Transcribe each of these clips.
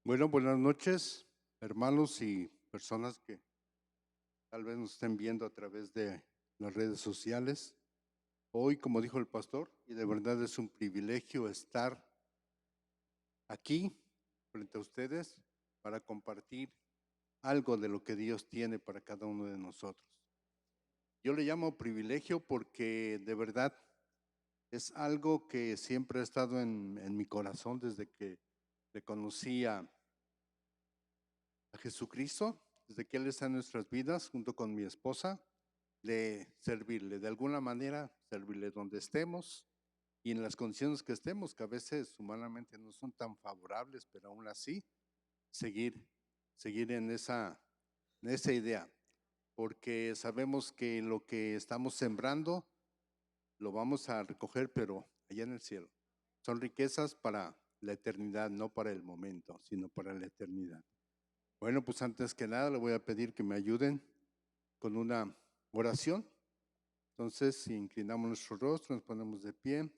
Bueno, buenas noches, hermanos y personas que tal vez nos estén viendo a través de las redes sociales. Hoy, como dijo el pastor, y de verdad es un privilegio estar aquí frente a ustedes para compartir algo de lo que Dios tiene para cada uno de nosotros. Yo le llamo privilegio porque de verdad es algo que siempre ha estado en mi corazón desde que le conocí a Jesucristo, desde que Él está en nuestras vidas, junto con mi esposa, de servirle, de alguna manera, servirle donde estemos y en las condiciones que estemos, que a veces humanamente no son tan favorables, pero aún así, seguir, seguir en esa idea, porque sabemos que lo que estamos sembrando lo vamos a recoger, pero allá en el cielo. Son riquezas para la eternidad, no para el momento, sino para la eternidad. Bueno, pues antes que nada le voy a pedir que me ayuden con una oración. Entonces, si inclinamos nuestro rostro, nos ponemos de pie.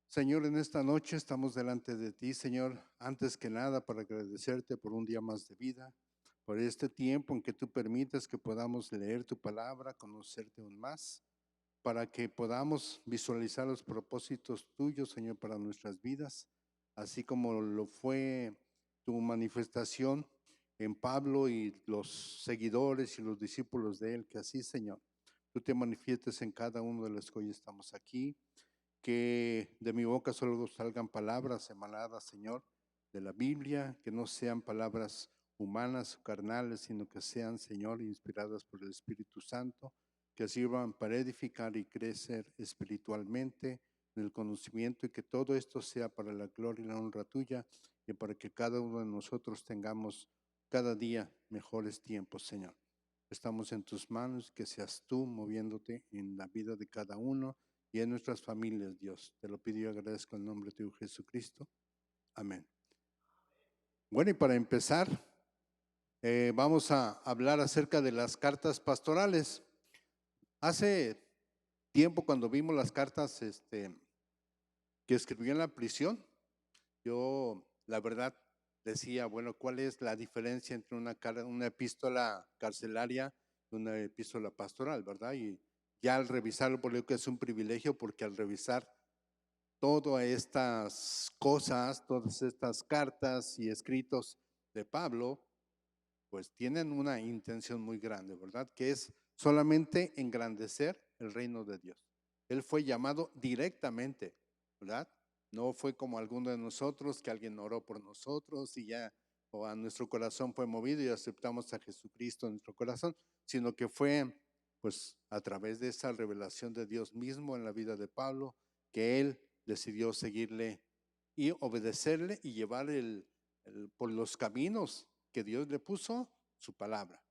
Señor, en esta noche estamos delante de ti, Señor, antes que nada para agradecerte por un día más de vida, por este tiempo en que tú permites que podamos leer tu palabra, conocerte aún más, para que podamos visualizar los propósitos tuyos, Señor, para nuestras vidas, así como lo fue tu manifestación en Pablo y los seguidores y los discípulos de él, que así, Señor, tú te manifiestes en cada uno de los que hoy estamos aquí, que de mi boca solo salgan palabras emanadas, Señor, de la Biblia, que no sean palabras humanas o carnales, sino que sean, Señor, inspiradas por el Espíritu Santo, que sirvan para edificar y crecer espiritualmente en el conocimiento y que todo esto sea para la gloria y la honra tuya y para que cada uno de nosotros tengamos cada día mejores tiempos, Señor. Estamos en tus manos, que seas tú moviéndote en la vida de cada uno y en nuestras familias, Dios. Te lo pido y agradezco en el nombre de tu Jesucristo. Amén. Bueno, y para empezar, vamos a hablar acerca de las cartas pastorales. Hace tiempo, cuando vimos las cartas que escribió en la prisión, yo, la verdad, decía, bueno, ¿cuál es la diferencia entre una epístola carcelaria y una epístola pastoral, verdad? Y ya al revisarlo, por lo que es un privilegio, porque al revisar todas estas cosas, todas estas cartas y escritos de Pablo, pues tienen una intención muy grande, ¿verdad? Que es solamente engrandecer el reino de Dios. Él fue llamado directamente, ¿verdad? No fue como alguno de nosotros, que alguien oró por nosotros y ya, o a nuestro corazón fue movido y aceptamos a Jesucristo en nuestro corazón, sino que fue pues a través de esa revelación de Dios mismo en la vida de Pablo, que él decidió seguirle y obedecerle y llevar por los caminos que Dios le puso su palabra.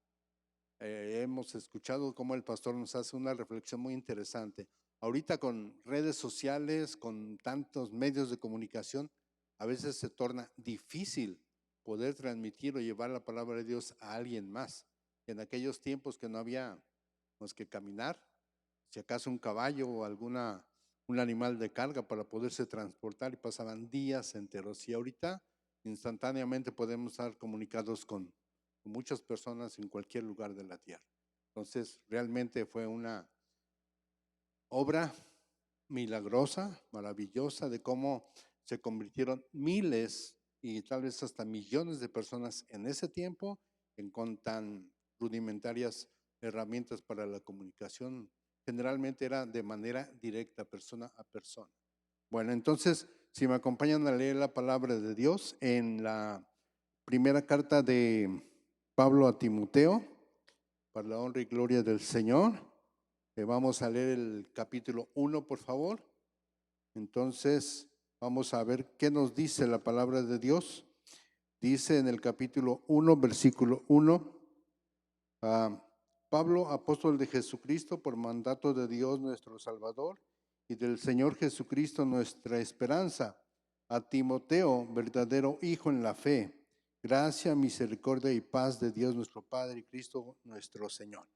Hemos escuchado cómo el pastor nos hace una reflexión muy interesante. Ahorita con redes sociales, con tantos medios de comunicación, a veces se torna difícil poder transmitir o llevar la palabra de Dios a alguien más. En aquellos tiempos que no había más que caminar, si acaso un caballo o un animal de carga para poderse transportar y pasaban días enteros. Y ahorita instantáneamente podemos estar comunicados con muchas personas en cualquier lugar de la tierra. Entonces, realmente fue una obra milagrosa, maravillosa, de cómo se convirtieron miles y tal vez hasta millones de personas en ese tiempo con tan rudimentarias herramientas para la comunicación. Generalmente era de manera directa, persona a persona. Bueno, entonces, si me acompañan a leer la palabra de Dios en la primera carta de Pablo a Timoteo, para la honra y gloria del Señor. Vamos a leer el capítulo 1, por favor. Entonces, vamos a ver qué nos dice la palabra de Dios. Dice en el capítulo 1, versículo 1, Pablo, apóstol de Jesucristo, por mandato de Dios nuestro Salvador y del Señor Jesucristo nuestra esperanza, a Timoteo, verdadero hijo en la fe, gracia, misericordia y paz de Dios nuestro Padre y Cristo nuestro Señor.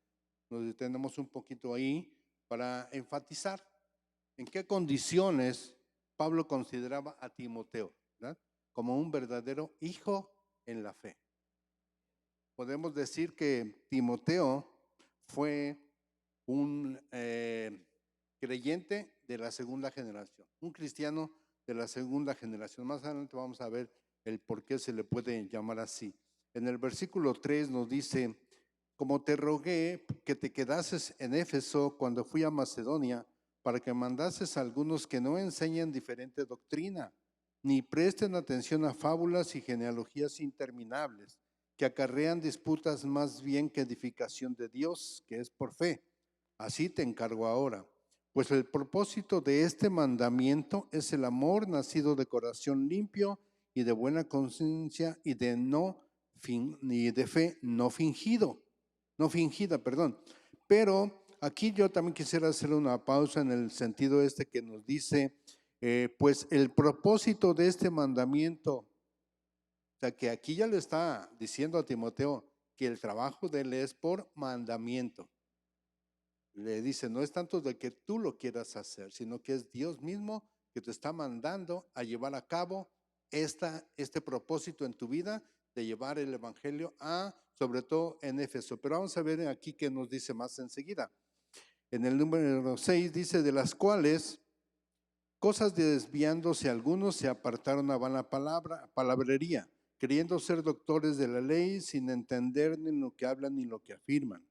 Nos detenemos un poquito ahí para enfatizar en qué condiciones Pablo consideraba a Timoteo, ¿verdad? como un verdadero hijo en la fe. Podemos decir que Timoteo fue un creyente de la segunda generación, un cristiano de la segunda generación. Más adelante vamos a ver el por qué se le puede llamar así. En el versículo 3 nos dice: como te rogué que te quedases en Éfeso cuando fui a Macedonia, para que mandases a algunos que no enseñen diferente doctrina, ni presten atención a fábulas y genealogías interminables, que acarrean disputas más bien que edificación de Dios, que es por fe. Así te encargo ahora. Pues el propósito de este mandamiento es el amor nacido de corazón limpio y de buena conciencia y de fe no fingida, perdón. Pero aquí yo también quisiera hacer una pausa en el sentido que nos dice, pues el propósito de este mandamiento, o sea que aquí ya le está diciendo a Timoteo que el trabajo de él es por mandamiento. Le dice, no es tanto de que tú lo quieras hacer, sino que es Dios mismo que te está mandando a llevar a cabo este propósito en tu vida de llevar el evangelio sobre todo en Éfeso. Pero vamos a ver aquí qué nos dice más enseguida. En el número 6 dice, de las cuales cosas desviándose algunos se apartaron a vana palabrería, queriendo ser doctores de la ley sin entender ni lo que hablan ni lo que afirman.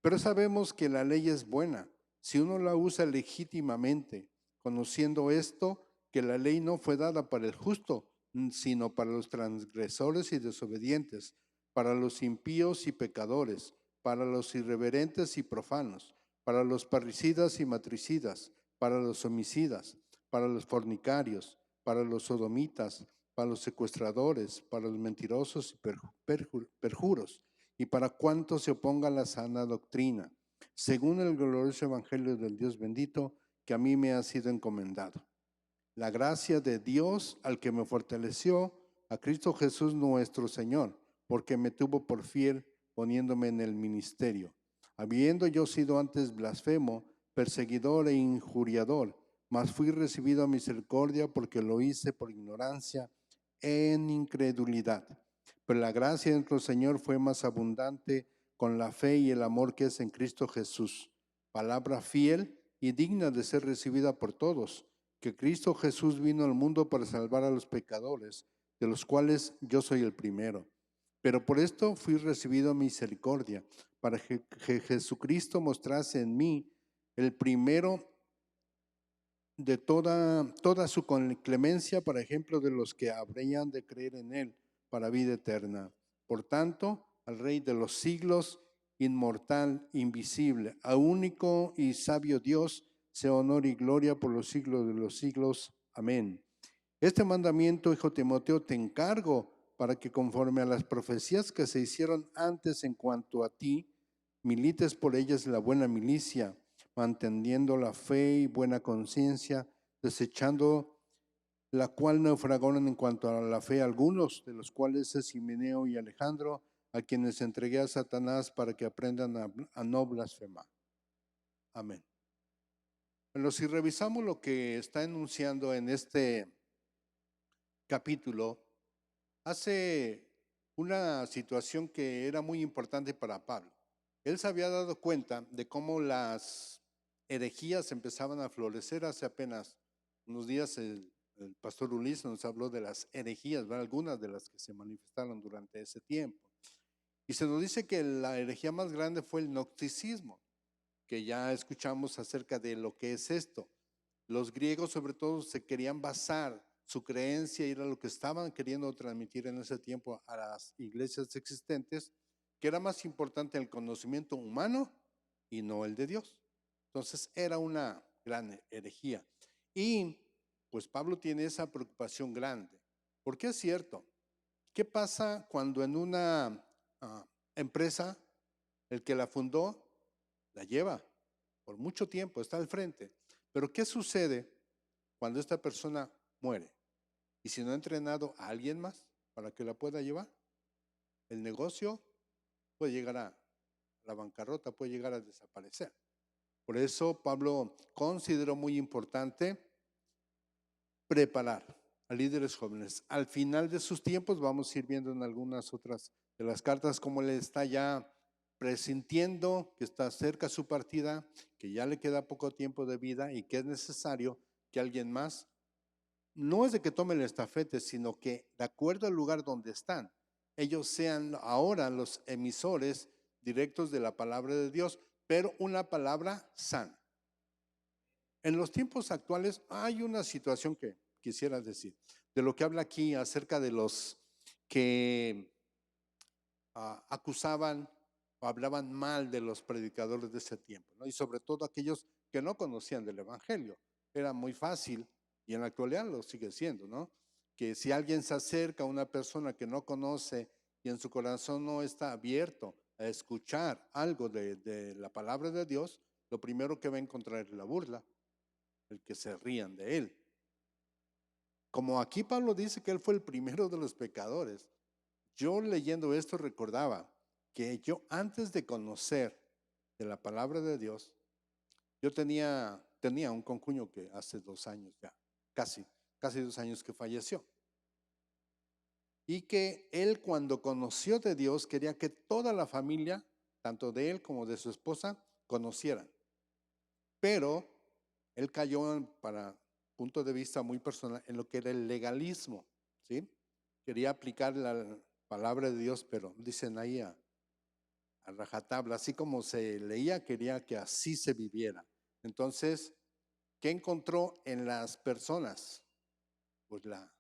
Pero sabemos que la ley es buena si uno la usa legítimamente, conociendo esto, que la ley no fue dada para el justo, sino para los transgresores y desobedientes, para los impíos y pecadores, para los irreverentes y profanos, para los parricidas y matricidas, para los homicidas, para los fornicarios, para los sodomitas, para los secuestradores, para los mentirosos y perjuros, y para cuantos se opongan a la sana doctrina, según el glorioso evangelio del Dios bendito que a mí me ha sido encomendado. La gracia de Dios al que me fortaleció, a Cristo Jesús nuestro Señor, porque me tuvo por fiel poniéndome en el ministerio. Habiendo yo sido antes blasfemo, perseguidor e injuriador, mas fui recibido a misericordia porque lo hice por ignorancia en incredulidad. Pero la gracia de nuestro Señor fue más abundante con la fe y el amor que es en Cristo Jesús. Palabra fiel y digna de ser recibida por todos, que Cristo Jesús vino al mundo para salvar a los pecadores, de los cuales yo soy el primero. Pero por esto fui recibido misericordia, para que Jesucristo mostrase en mí el primero de toda su clemencia, para ejemplo de los que habrían de creer en él para vida eterna. Por tanto, al Rey de los siglos, inmortal, invisible, a único y sabio Dios, sea honor y gloria por los siglos de los siglos. Amén. Este mandamiento, hijo Timoteo, te encargo para que conforme a las profecías que se hicieron antes en cuanto a ti, milites por ellas la buena milicia, manteniendo la fe y buena conciencia, desechando la cual naufragaron en cuanto a la fe algunos, de los cuales es Himeneo y Alejandro, a quienes entregué a Satanás para que aprendan a no blasfemar. Amén. Bueno, si revisamos lo que está enunciando en este capítulo, hace una situación que era muy importante para Pablo. Él se había dado cuenta de cómo las herejías empezaban a florecer. Hace apenas unos días el pastor Ulises nos habló de las herejías, ¿verdad? Algunas de las que se manifestaron durante ese tiempo. Y se nos dice que la herejía más grande fue el gnosticismo, que ya escuchamos acerca de lo que es esto. Los griegos sobre todo se querían basar su creencia, y era lo que estaban queriendo transmitir en ese tiempo a las iglesias existentes, que era más importante el conocimiento humano y no el de Dios. Entonces era una gran herejía. Y pues Pablo tiene esa preocupación grande, porque es cierto. ¿Qué pasa cuando en una empresa el que la fundó la lleva por mucho tiempo, está al frente? Pero ¿qué sucede cuando esta persona muere? Y si no ha entrenado a alguien más para que la pueda llevar, el negocio puede llegar a la bancarrota, puede llegar a desaparecer. Por eso Pablo consideró muy importante preparar a líderes jóvenes. Al final de sus tiempos vamos a ir viendo en algunas otras de las cartas cómo él está ya presintiendo que está cerca su partida, que ya le queda poco tiempo de vida y que es necesario que alguien más, no es de que tome el estafete, sino que de acuerdo al lugar donde están, ellos sean ahora los emisores directos de la palabra de Dios, pero una palabra sana. En los tiempos actuales hay una situación que quisiera decir, de lo que habla aquí acerca de los que acusaban o hablaban mal de los predicadores de ese tiempo, ¿no? Y sobre todo aquellos que no conocían del Evangelio. Era muy fácil, y en la actualidad lo sigue siendo, ¿no? Que si alguien se acerca a una persona que no conoce y en su corazón no está abierto a escuchar algo de la palabra de Dios, lo primero que va a encontrar es la burla, el que se rían de él. Como aquí Pablo dice que él fue el primero de los pecadores, yo leyendo esto recordaba que yo antes de conocer de la palabra de Dios, yo tenía un concuño que hace 2 años ya, casi 2 años que falleció. Y que él cuando conoció de Dios quería que toda la familia, tanto de él como de su esposa, conocieran. Pero él cayó, para punto de vista muy personal, en lo que era el legalismo, ¿sí? Quería aplicar la palabra de Dios, pero dicen ahí a rajatabla, así como se leía, quería que así se viviera. Entonces, ¿qué encontró en las personas? Pues la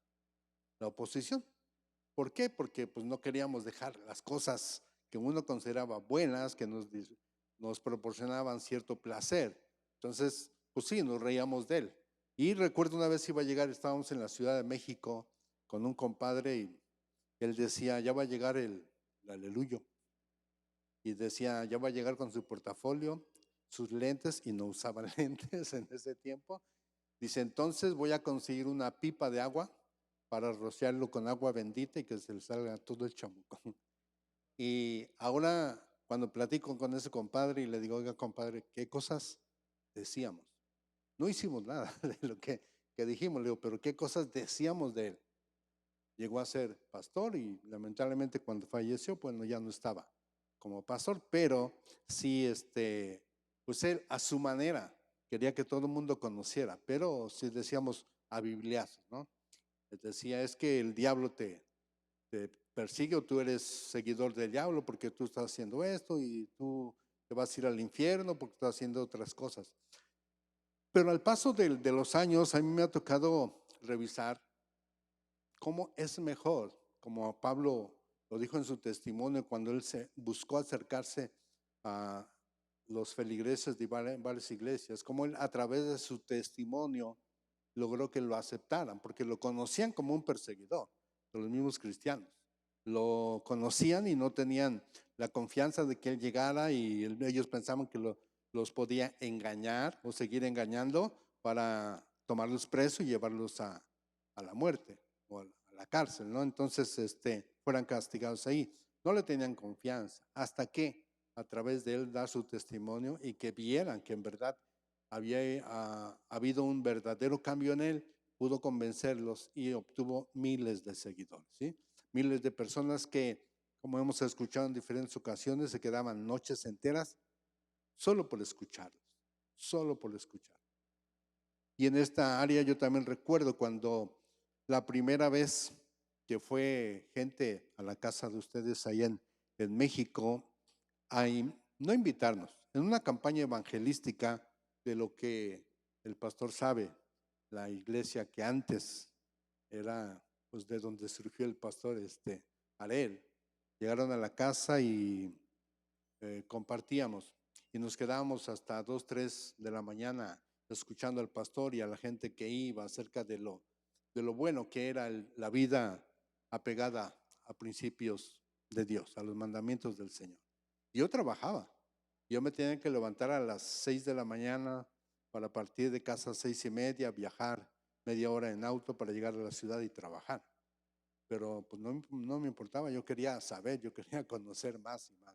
oposición. ¿Por qué? Porque pues no queríamos dejar las cosas que uno consideraba buenas, que nos proporcionaban cierto placer. Entonces, pues sí, nos reíamos de él. Y recuerdo una vez iba a llegar, estábamos en la Ciudad de México con un compadre y él decía, ya va a llegar el aleluyo. Y decía, ya va a llegar con su portafolio, sus lentes, y no usaba lentes en ese tiempo. Dice, entonces voy a conseguir una pipa de agua para rociarlo con agua bendita y que se le salga todo el chamuco. Y ahora, cuando platico con ese compadre y le digo, oiga, compadre, ¿qué cosas decíamos? No hicimos nada de lo que dijimos, le digo, pero ¿qué cosas decíamos de él? Llegó a ser pastor y lamentablemente cuando falleció, pues ya no estaba como pastor, pero sí, pues él a su manera quería que todo el mundo conociera, pero si decíamos a bibliazos, ¿no? Les decía, es que el diablo te persigue o tú eres seguidor del diablo porque tú estás haciendo esto y tú te vas a ir al infierno porque estás haciendo otras cosas. Pero al paso de los años, a mí me ha tocado revisar cómo es mejor, como Pablo lo dijo en su testimonio cuando él se buscó acercarse a los feligreses de varias iglesias, como él a través de su testimonio logró que lo aceptaran, porque lo conocían como un perseguidor de los mismos cristianos. Lo conocían y no tenían la confianza de que él llegara y ellos pensaban que los podía engañar o seguir engañando para tomarlos presos y llevarlos a la muerte o a la cárcel, ¿no? Entonces, fueran castigados ahí. No le tenían confianza hasta que a través de él dar su testimonio y que vieran que en verdad había habido un verdadero cambio en él, pudo convencerlos y obtuvo miles de seguidores, ¿sí? Miles de personas que, como hemos escuchado en diferentes ocasiones, se quedaban noches enteras solo por escucharlos, solo por escuchar. Y en esta área yo también recuerdo cuando la primera vez que fue gente a la casa de ustedes allá en México, a no invitarnos, en una campaña evangelística de lo que el pastor sabe, la iglesia que antes era pues de donde surgió el pastor Arel. Llegaron a la casa y compartíamos y nos quedábamos hasta 2, 3 de la mañana escuchando al pastor y a la gente que iba acerca de lo bueno que era la vida apegada a principios de Dios, a los mandamientos del Señor. Y yo trabajaba. Yo me tenía que levantar a las 6 de la mañana para partir de casa a 6:30, viajar media hora en auto para llegar a la ciudad y trabajar. Pero pues no me importaba, yo quería saber, yo quería conocer más y más.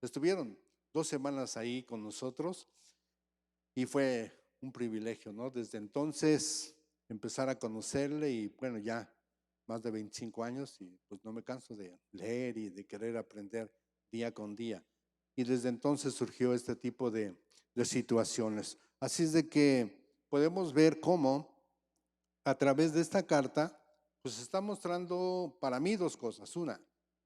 Estuvieron 2 semanas ahí con nosotros y fue un privilegio, ¿no? Desde entonces empezar a conocerle y bueno, ya más de 25 años y pues no me canso de leer y de querer aprender día con día. Y desde entonces surgió este tipo de situaciones. Así es de que podemos ver cómo a través de esta carta, pues está mostrando para mí dos cosas. Una,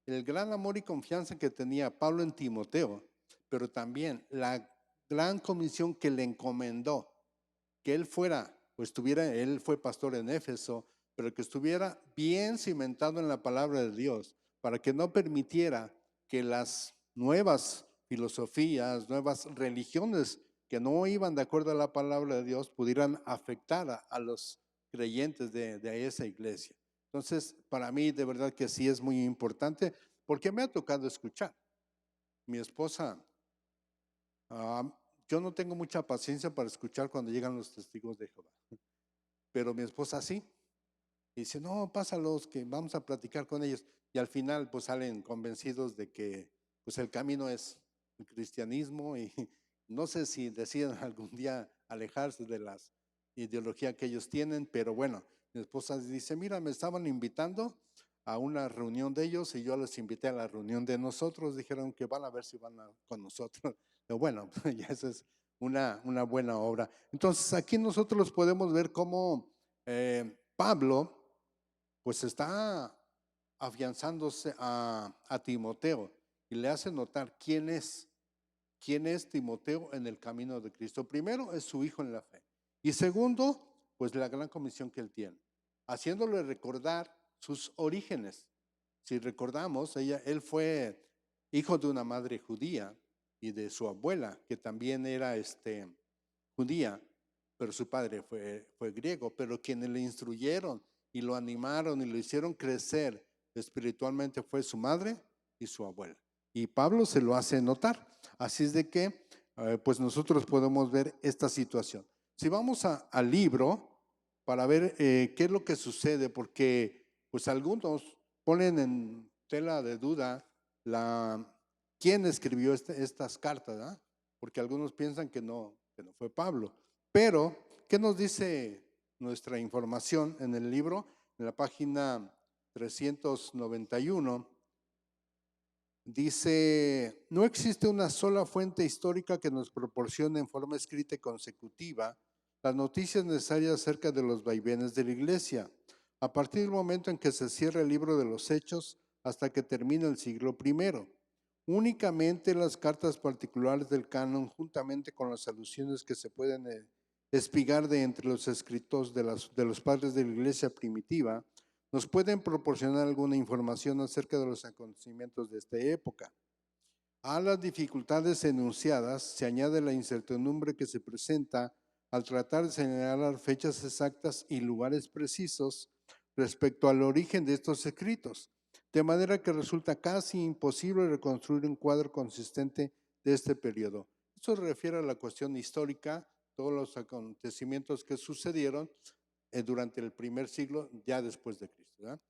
el gran amor y confianza que tenía Pablo en Timoteo, pero también la gran comisión que le encomendó, que él fuera, o estuviera, él fue pastor en Éfeso, pero que estuviera bien cimentado en la palabra de Dios, para que no permitiera que las nuevas filosofías, nuevas religiones que no iban de acuerdo a la palabra de Dios pudieran afectar a los creyentes de esa iglesia. Entonces, para mí de verdad que sí es muy importante, porque me ha tocado escuchar. Mi esposa, uh, yo no tengo mucha paciencia para escuchar cuando llegan los testigos de Jehová, pero mi esposa sí. Y dice, no, pásalos, que vamos a platicar con ellos. Y al final pues salen convencidos de que pues el camino es el cristianismo y no sé si deciden algún día alejarse de las ideologías que ellos tienen, pero bueno, mi esposa dice, mira, me estaban invitando a una reunión de ellos y yo les invité a la reunión de nosotros, dijeron que van a ver si van con nosotros. Pero bueno, ya esa es una buena obra. Entonces aquí nosotros podemos ver cómo Pablo pues está afianzándose a Timoteo y le hace notar quién es Timoteo en el camino de Cristo. Primero es su hijo en la fe y segundo, pues la gran comisión que él tiene, haciéndole recordar sus orígenes. Si recordamos, él fue hijo de una madre judía y de su abuela, que también era judía, pero su padre fue griego, pero quienes le instruyeron y lo animaron y lo hicieron crecer espiritualmente fue su madre y su abuela. Y Pablo se lo hace notar. Así es de que, pues nosotros podemos ver esta situación. Si vamos al libro para ver qué es lo que sucede, porque pues algunos ponen en tela de duda quién escribió estas cartas, ¿verdad? Porque algunos piensan que no fue Pablo. Pero, ¿qué nos dice nuestra información en el libro? En la página 391, dice, no existe una sola fuente histórica que nos proporcione en forma escrita y consecutiva las noticias necesarias acerca de los vaivenes de la iglesia, a partir del momento en que se cierra el libro de los Hechos hasta que termina el siglo I. Únicamente las cartas particulares del canon, juntamente con las alusiones que se pueden espigar de entre los escritos de los padres de la iglesia primitiva, nos pueden proporcionar alguna información acerca de los acontecimientos de esta época. A las dificultades enunciadas se añade la incertidumbre que se presenta al tratar de señalar fechas exactas y lugares precisos respecto al origen de estos escritos, de manera que resulta casi imposible reconstruir un cuadro consistente de este periodo. Esto se refiere a la cuestión histórica, todos los acontecimientos que sucedieron durante el primer siglo, ya después de Cristo, ¿verdad?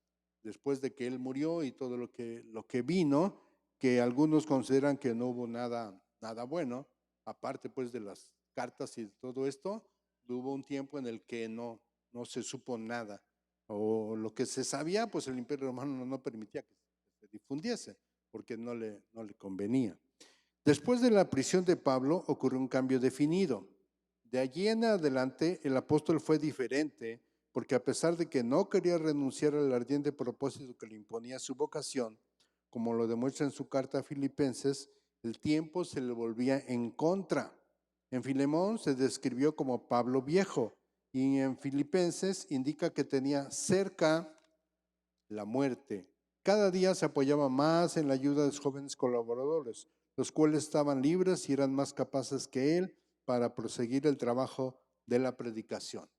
Después de que Él murió y todo lo que vino, que algunos consideran que no hubo nada bueno, aparte pues de las cartas y todo esto, hubo un tiempo en el que no se supo nada, o lo que se sabía, pues el Imperio Romano no permitía que se difundiese, porque no le convenía. Después de la prisión de Pablo ocurrió un cambio definido. De allí en adelante el apóstol fue diferente, porque a pesar de que no quería renunciar al ardiente propósito que le imponía su vocación, como lo demuestra en su carta a Filipenses, el tiempo se le volvía en contra. En Filemón se describió como Pablo viejo y en Filipenses indica que tenía cerca la muerte. Cada día se apoyaba más en la ayuda de los jóvenes colaboradores, los cuales estaban libres y eran más capaces que él para proseguir el trabajo de la predicación.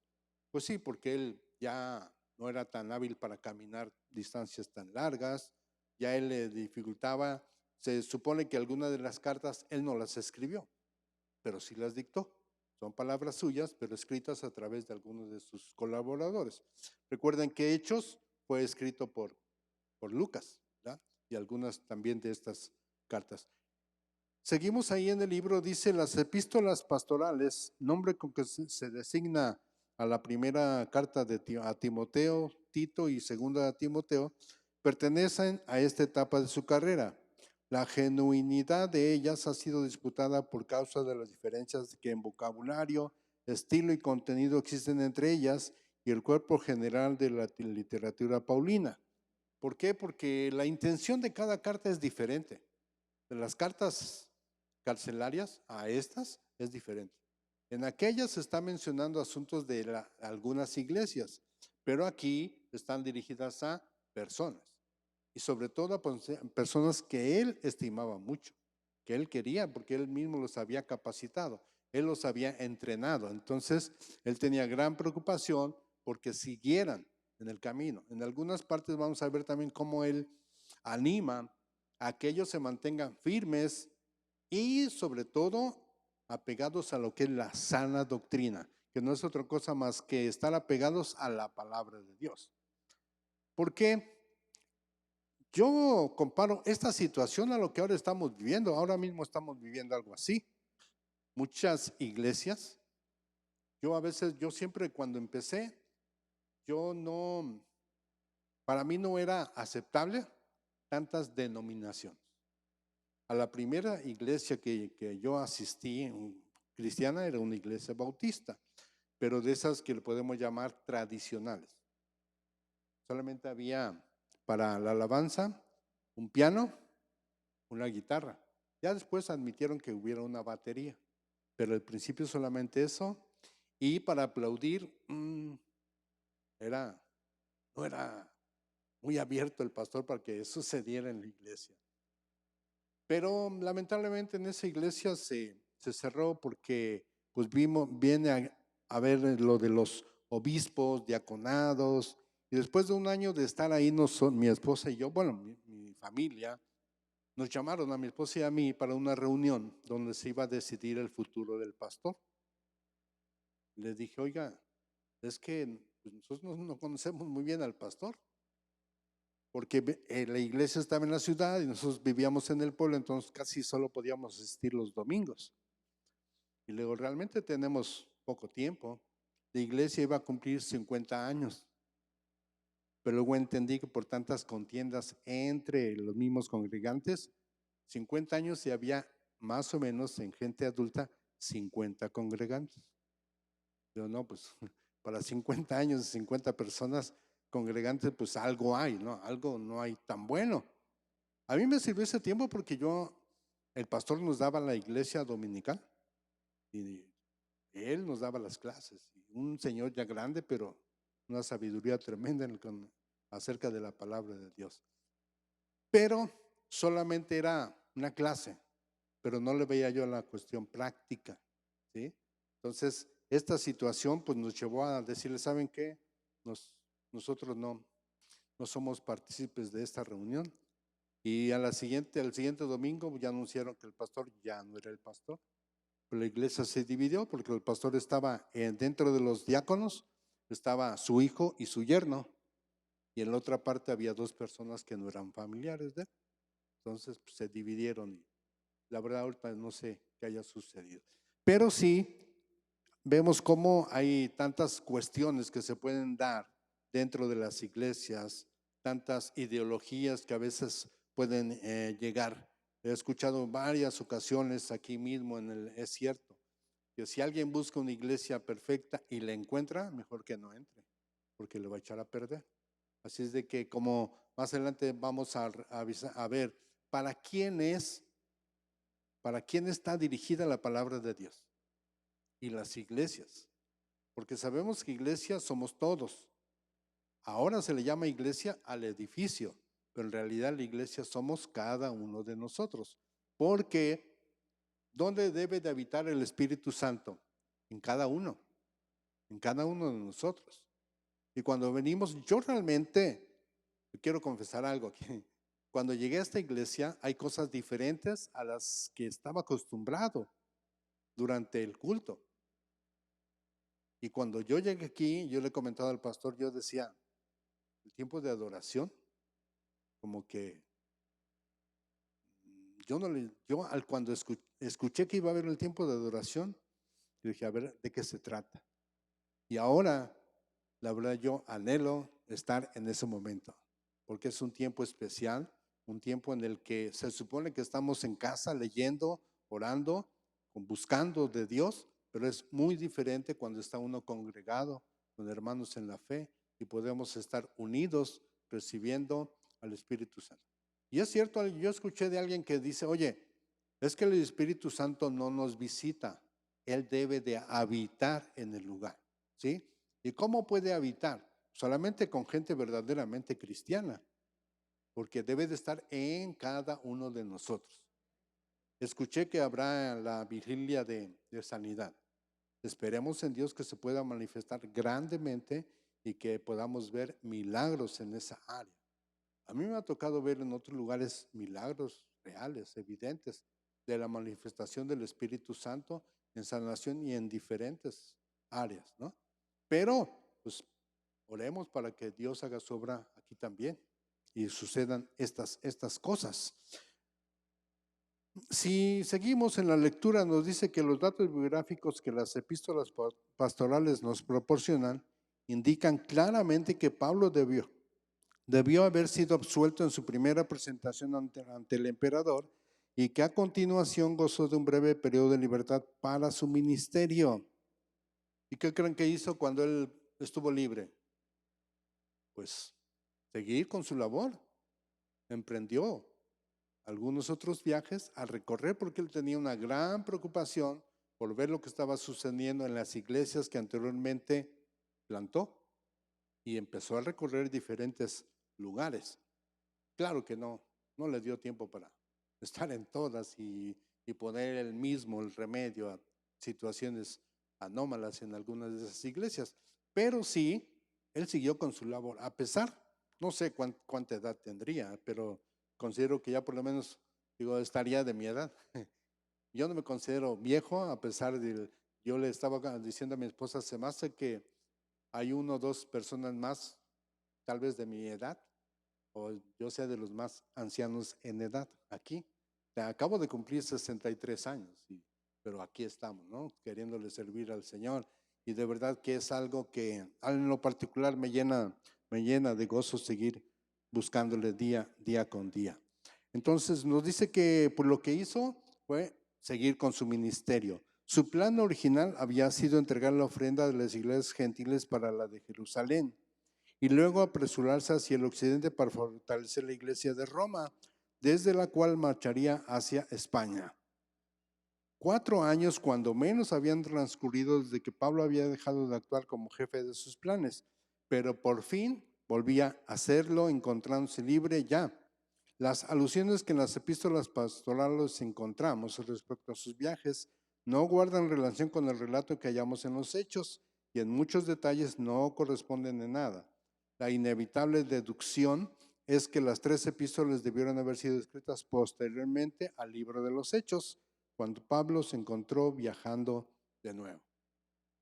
Pues sí, porque él ya no era tan hábil para caminar distancias tan largas, ya él le dificultaba. Se supone que algunas de las cartas él no las escribió, pero sí las dictó. Son palabras suyas, pero escritas a través de algunos de sus colaboradores. Recuerden que Hechos fue escrito por Lucas, ¿verdad? Y algunas también de estas cartas. Seguimos ahí en el libro, dice las epístolas pastorales, nombre con que se designa a la primera carta a Timoteo, Tito y segunda a Timoteo, pertenecen a esta etapa de su carrera. La genuinidad de ellas ha sido disputada por causa de las diferencias que en vocabulario, estilo y contenido existen entre ellas y el cuerpo general de la literatura paulina. ¿Por qué? Porque la intención de cada carta es diferente. De las cartas carcelarias a estas es diferente. En aquellas se está mencionando asuntos de algunas iglesias, pero aquí están dirigidas a personas y sobre todo a personas que él estimaba mucho, que él quería porque él mismo los había capacitado, él los había entrenado. Entonces, él tenía gran preocupación porque siguieran en el camino. En algunas partes vamos a ver también cómo él anima a que ellos se mantengan firmes y sobre todo apegados a lo que es la sana doctrina, que no es otra cosa más que estar apegados a la palabra de Dios. Porque yo comparo esta situación a lo que ahora estamos viviendo. Ahora mismo estamos viviendo algo así. Muchas iglesias, yo siempre cuando empecé, para mí no era aceptable tantas denominaciones. A la primera iglesia que yo asistí, cristiana, era una iglesia bautista, pero de esas que le podemos llamar tradicionales. Solamente había para la alabanza un piano, una guitarra. Ya después admitieron que hubiera una batería, pero al principio solamente eso. Y para aplaudir, no era muy abierto el pastor para que eso sucediera en la iglesia. Pero lamentablemente en esa iglesia se cerró porque pues viene a ver lo de los obispos, diaconados, y después de un año de estar ahí, mi esposa y yo, bueno, mi familia, nos llamaron a mi esposa y a mí para una reunión donde se iba a decidir el futuro del pastor. Les dije, oiga, es que pues, nosotros no conocemos muy bien al pastor, porque la iglesia estaba en la ciudad y nosotros vivíamos en el pueblo, entonces casi solo podíamos asistir los domingos. Y luego realmente tenemos poco tiempo. La iglesia iba a cumplir 50 años, pero luego entendí que por tantas contiendas entre los mismos congregantes, 50 años y había más o menos en gente adulta 50 congregantes. Yo no, pues para 50 años y 50 personas congregantes, pues algo hay, ¿no? Algo no hay tan bueno. A mí me sirvió ese tiempo porque el pastor nos daba la iglesia dominical y él nos daba las clases. Un señor ya grande, pero una sabiduría tremenda acerca de la palabra de Dios. Pero solamente era una clase, pero no le veía yo la cuestión práctica, ¿sí? Entonces, esta situación pues nos llevó a decirle, ¿saben qué? Nosotros no somos partícipes de esta reunión. Y al siguiente domingo ya anunciaron que el pastor ya no era el pastor. Pero la iglesia se dividió porque el pastor estaba dentro de los diáconos, estaba su hijo y su yerno. Y en la otra parte había dos personas que no eran familiares de él. Entonces pues, se dividieron y la verdad ahorita no sé qué haya sucedido. Pero sí vemos cómo hay tantas cuestiones que se pueden dar dentro de las iglesias, tantas ideologías que a veces pueden llegar. He escuchado en varias ocasiones aquí mismo es cierto, que si alguien busca una iglesia perfecta y la encuentra, mejor que no entre, porque le va a echar a perder. Así es de que como más adelante vamos a ver para quién está dirigida la palabra de Dios y las iglesias, porque sabemos que iglesia somos todos. Ahora se le llama iglesia al edificio, pero en realidad la iglesia somos cada uno de nosotros, porque ¿dónde debe de habitar el Espíritu Santo? En cada uno de nosotros. Y cuando venimos, yo realmente quiero confesar algo aquí. Cuando llegué a esta iglesia hay cosas diferentes a las que estaba acostumbrado durante el culto. Y cuando yo llegué aquí, yo le he comentado al pastor, yo decía, el tiempo de adoración, como que cuando escuché que iba a haber el tiempo de adoración, yo dije, a ver, ¿de qué se trata? Y ahora, la verdad, yo anhelo estar en ese momento, porque es un tiempo especial, un tiempo en el que se supone que estamos en casa leyendo, orando, buscando de Dios, pero es muy diferente cuando está uno congregado con hermanos en la fe y podemos estar unidos recibiendo al Espíritu Santo. Y es cierto, yo escuché de alguien que dice, oye, es que el Espíritu Santo no nos visita, Él debe de habitar en el lugar, ¿sí? ¿Y cómo puede habitar? Solamente con gente verdaderamente cristiana, porque debe de estar en cada uno de nosotros. Escuché que habrá la vigilia de sanidad. Esperemos en Dios que se pueda manifestar grandemente y que podamos ver milagros en esa área. A mí me ha tocado ver en otros lugares milagros reales, evidentes, de la manifestación del Espíritu Santo en sanación y en diferentes áreas, ¿no? Pero, pues, oremos para que Dios haga su obra aquí también y sucedan estas cosas. Si seguimos en la lectura, nos dice que los datos biográficos que las epístolas pastorales nos proporcionan indican claramente que Pablo debió haber sido absuelto en su primera presentación ante el emperador y que a continuación gozó de un breve periodo de libertad para su ministerio. ¿Y qué creen que hizo cuando él estuvo libre? Pues seguir con su labor. Emprendió algunos otros viajes a recorrer porque él tenía una gran preocupación por ver lo que estaba sucediendo en las iglesias que anteriormente plantó y empezó a recorrer diferentes lugares. Claro que no le dio tiempo para estar en todas y poner el remedio a situaciones anómalas en algunas de esas iglesias, pero sí, él siguió con su labor, a pesar, no sé cuánta edad tendría, pero considero que ya por lo menos, digo, estaría de mi edad. Yo no me considero viejo, a pesar de, yo le estaba diciendo a mi esposa, se me hace que hay uno o dos personas más, tal vez de mi edad, o yo sea de los más ancianos en edad aquí. Acabo de cumplir 63 años, pero aquí estamos, ¿no? Queriéndole servir al Señor. Y de verdad que es algo que en lo particular me llena de gozo seguir buscándole día con día. Entonces nos dice que por lo que hizo fue seguir con su ministerio. Su plan original había sido entregar la ofrenda de las iglesias gentiles para la de Jerusalén y luego apresurarse hacia el occidente para fortalecer la iglesia de Roma, desde la cual marcharía hacia España. 4 años, cuando menos, habían transcurrido desde que Pablo había dejado de actuar como jefe de sus planes, pero por fin volvía a hacerlo, encontrándose libre ya. Las alusiones que en las epístolas pastorales encontramos respecto a sus viajes no guardan relación con el relato que hallamos en los Hechos y en muchos detalles no corresponden en nada. La inevitable deducción es que las 3 epístolas debieron haber sido escritas posteriormente al libro de los Hechos, cuando Pablo se encontró viajando de nuevo.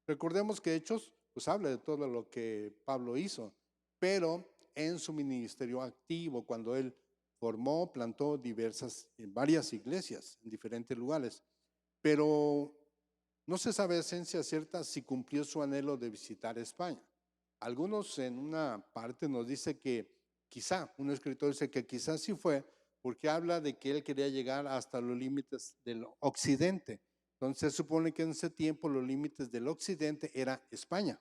Recordemos que Hechos pues habla de todo lo que Pablo hizo, pero en su ministerio activo, cuando él formó, plantó varias iglesias en diferentes lugares, pero no se sabe a ciencia cierta si cumplió su anhelo de visitar España. Algunos en una parte nos dice que quizá, un escritor dice que quizás sí fue, porque habla de que él quería llegar hasta los límites del occidente. Entonces se supone que en ese tiempo los límites del occidente era España,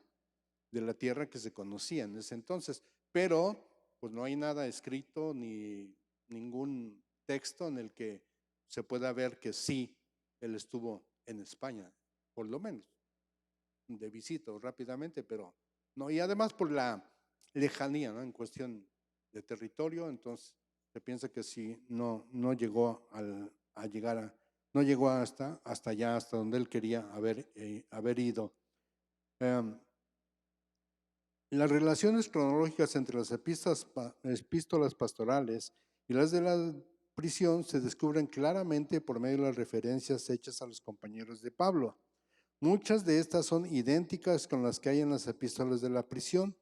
de la tierra que se conocía en ese entonces. Pero pues no hay nada escrito ni ningún texto en el que se pueda ver que sí, él estuvo en España, por lo menos, de visita rápidamente, pero no. Y además por la lejanía, ¿no? En cuestión de territorio, entonces se piensa que sí, no llegó a llegar no llegó hasta allá, hasta donde él quería haber ido. Las relaciones cronológicas entre las epístolas pastorales y las de la prisión se descubren claramente por medio de las referencias hechas a los compañeros de Pablo. Muchas de estas son idénticas con las que hay en las epístolas de la prisión,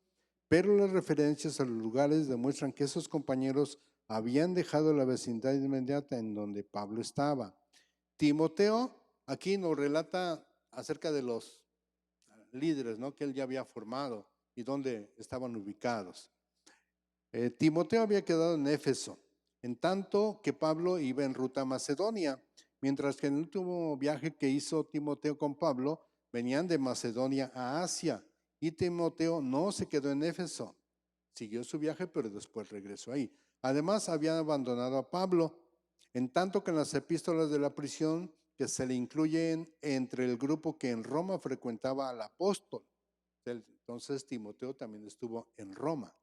pero las referencias a los lugares demuestran que esos compañeros habían dejado la vecindad inmediata en donde Pablo estaba. Timoteo aquí nos relata acerca de los líderes, ¿no? Que él ya había formado y dónde estaban ubicados. Timoteo había quedado en Éfeso, en tanto que Pablo iba en ruta a Macedonia, mientras que en el último viaje que hizo Timoteo con Pablo, venían de Macedonia a Asia, y Timoteo no se quedó en Éfeso, siguió su viaje, pero después regresó ahí. Además, había abandonado a Pablo, en tanto que en las epístolas de la prisión, que se le incluyen entre el grupo que en Roma frecuentaba al apóstol. Entonces, Timoteo también estuvo en Roma.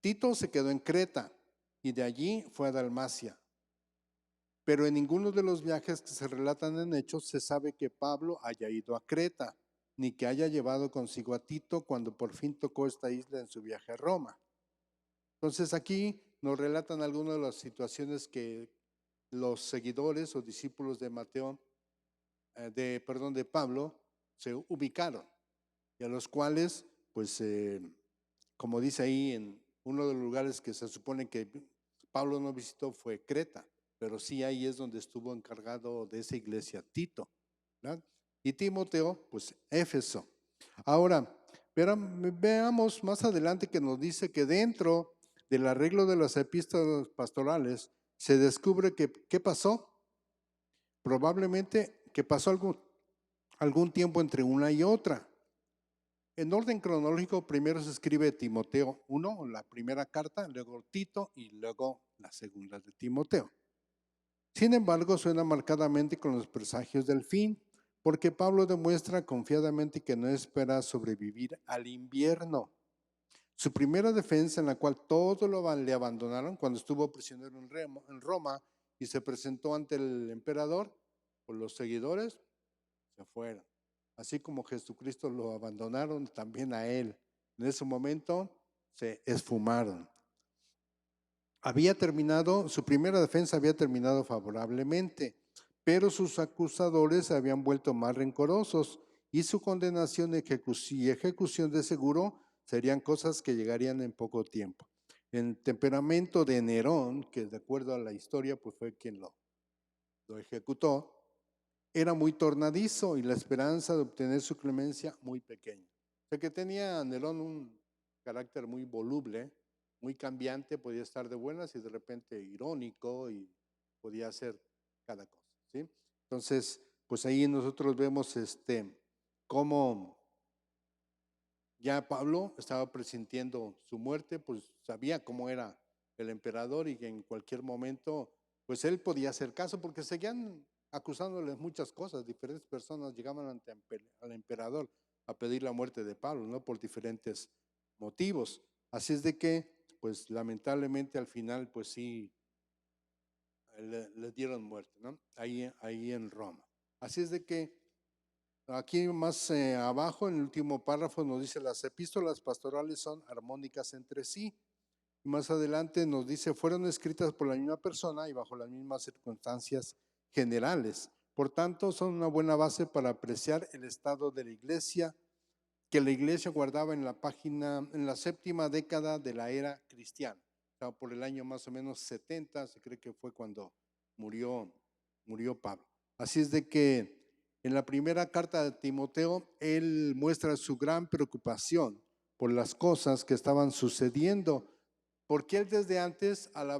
Tito se quedó en Creta y de allí fue a Dalmacia. Pero en ninguno de los viajes que se relatan en Hechos se sabe que Pablo haya ido a Creta, ni que haya llevado consigo a Tito cuando por fin tocó esta isla en su viaje a Roma. Entonces aquí nos relatan algunas de las situaciones que los seguidores o discípulos de de Pablo se ubicaron y a los cuales, pues, como dice ahí, en uno de los lugares que se supone que Pablo no visitó fue Creta, pero sí ahí es donde estuvo encargado de esa iglesia Tito, ¿verdad? Y Timoteo, pues Éfeso. Ahora, veamos más adelante que nos dice que dentro del arreglo de las epístolas pastorales se descubre que, ¿qué pasó? Probablemente que pasó algún tiempo entre una y otra. En orden cronológico, primero se escribe Timoteo 1, la primera carta, luego Tito y luego la segunda de Timoteo. Sin embargo, suena marcadamente con los presagios del fin, porque Pablo demuestra confiadamente que no espera sobrevivir al invierno. Su primera defensa, en la cual todos le abandonaron cuando estuvo prisionero en Roma y se presentó ante el emperador, pues los seguidores se fueron. Así como Jesucristo lo abandonaron, también a él. En ese momento se esfumaron. Su primera defensa había terminado favorablemente, pero sus acusadores se habían vuelto más rencorosos y su condenación y ejecución de seguro serían cosas que llegarían en poco tiempo. El temperamento de Nerón, que de acuerdo a la historia pues fue quien lo ejecutó, era muy tornadizo y la esperanza de obtener su clemencia muy pequeña. O sea que tenía Nerón un carácter muy voluble, muy cambiante, podía estar de buenas y de repente irónico y podía hacer cada cosa, ¿sí? Entonces, pues ahí nosotros vemos cómo ya Pablo estaba presintiendo su muerte, pues sabía cómo era el emperador y que en cualquier momento, pues él podía hacer caso porque seguían acusándoles muchas cosas. Diferentes personas llegaban ante al emperador a pedir la muerte de Pablo, ¿no? Por diferentes motivos. Así es de que, pues lamentablemente al final, pues sí, le dieron muerte, ¿no? Ahí en Roma. Así es de que aquí más abajo, en el último párrafo, nos dice: las epístolas pastorales son armónicas entre sí. Y más adelante nos dice: fueron escritas por la misma persona y bajo las mismas circunstancias generales. Por tanto, son una buena base para apreciar el estado de la iglesia que la iglesia guardaba en la séptima década de la era cristiana. O sea, por el año más o menos 70, se cree que fue cuando murió Pablo. Así es de que en la primera carta de Timoteo, él muestra su gran preocupación por las cosas que estaban sucediendo, porque él desde antes, al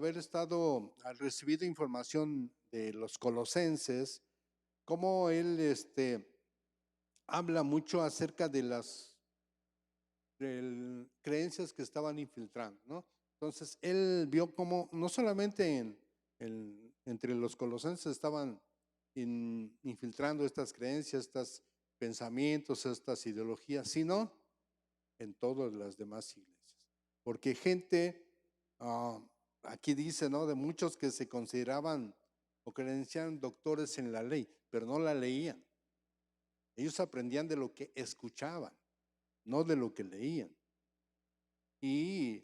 recibido información de los colosenses, como él habla mucho acerca de las creencias que estaban infiltrando, ¿no? Entonces, él vio cómo no solamente entre los colosenses estaban infiltrando estas creencias, estos pensamientos, estas ideologías, sino en todas las demás iglesias. Porque gente, aquí dice, ¿no? De muchos que se consideraban o que decían doctores en la ley, pero no la leían. Ellos aprendían de lo que escuchaban, no de lo que leían. Y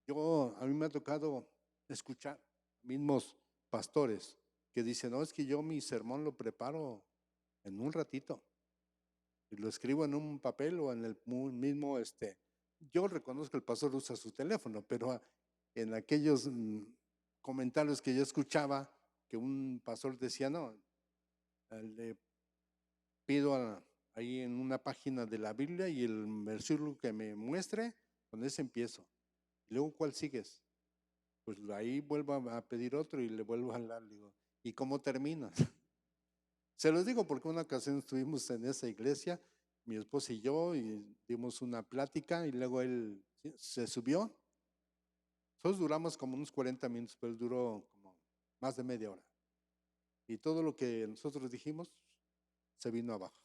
a mí me ha tocado escuchar mismos pastores que dicen: no, es que yo mi sermón lo preparo en un ratito y lo escribo en un papel o en el mismo, yo reconozco que el pastor usa su teléfono, pero en aquellos comentarios que yo escuchaba que un pastor decía: no, le pido ahí en una página de la Biblia y el versículo que me muestre, con ese empiezo. Y luego, ¿cuál sigues? Pues ahí vuelvo a pedir otro y le vuelvo a hablar. Le digo, ¿y cómo terminas? Se los digo porque una ocasión estuvimos en esa iglesia, mi esposa y yo, y dimos una plática y luego él se subió. Nosotros duramos como unos 40 minutos, pero él duró como más de media hora. Y todo lo que nosotros dijimos se vino abajo.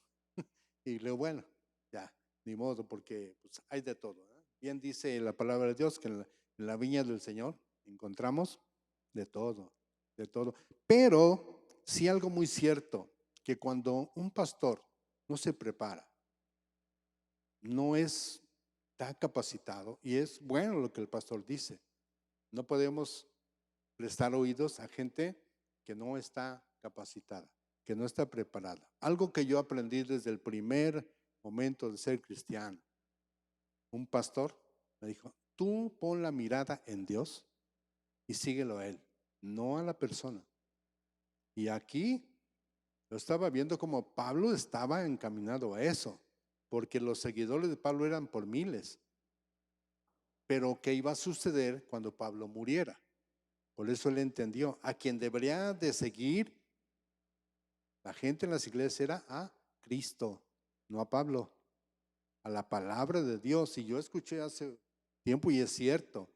Y luego, bueno, ya, ni modo, porque pues, hay de todo, ¿eh? Bien dice la palabra de Dios que en la viña del Señor encontramos de todo, de todo. Pero sí algo muy cierto, que cuando un pastor no se prepara, no está capacitado, y es bueno lo que el pastor dice, no podemos prestar oídos a gente que no está capacitada, que no está preparada. Algo que yo aprendí desde el primer momento de ser cristiano. Un pastor me dijo, tú pon la mirada en Dios y síguelo a Él, no a la persona. Y aquí lo estaba viendo como Pablo estaba encaminado a eso, porque los seguidores de Pablo eran por miles. Pero ¿qué iba a suceder cuando Pablo muriera? Por eso él entendió, a quien debería de seguir la gente en las iglesias era a Cristo, no a Pablo, a la palabra de Dios. Y yo escuché hace tiempo y es cierto.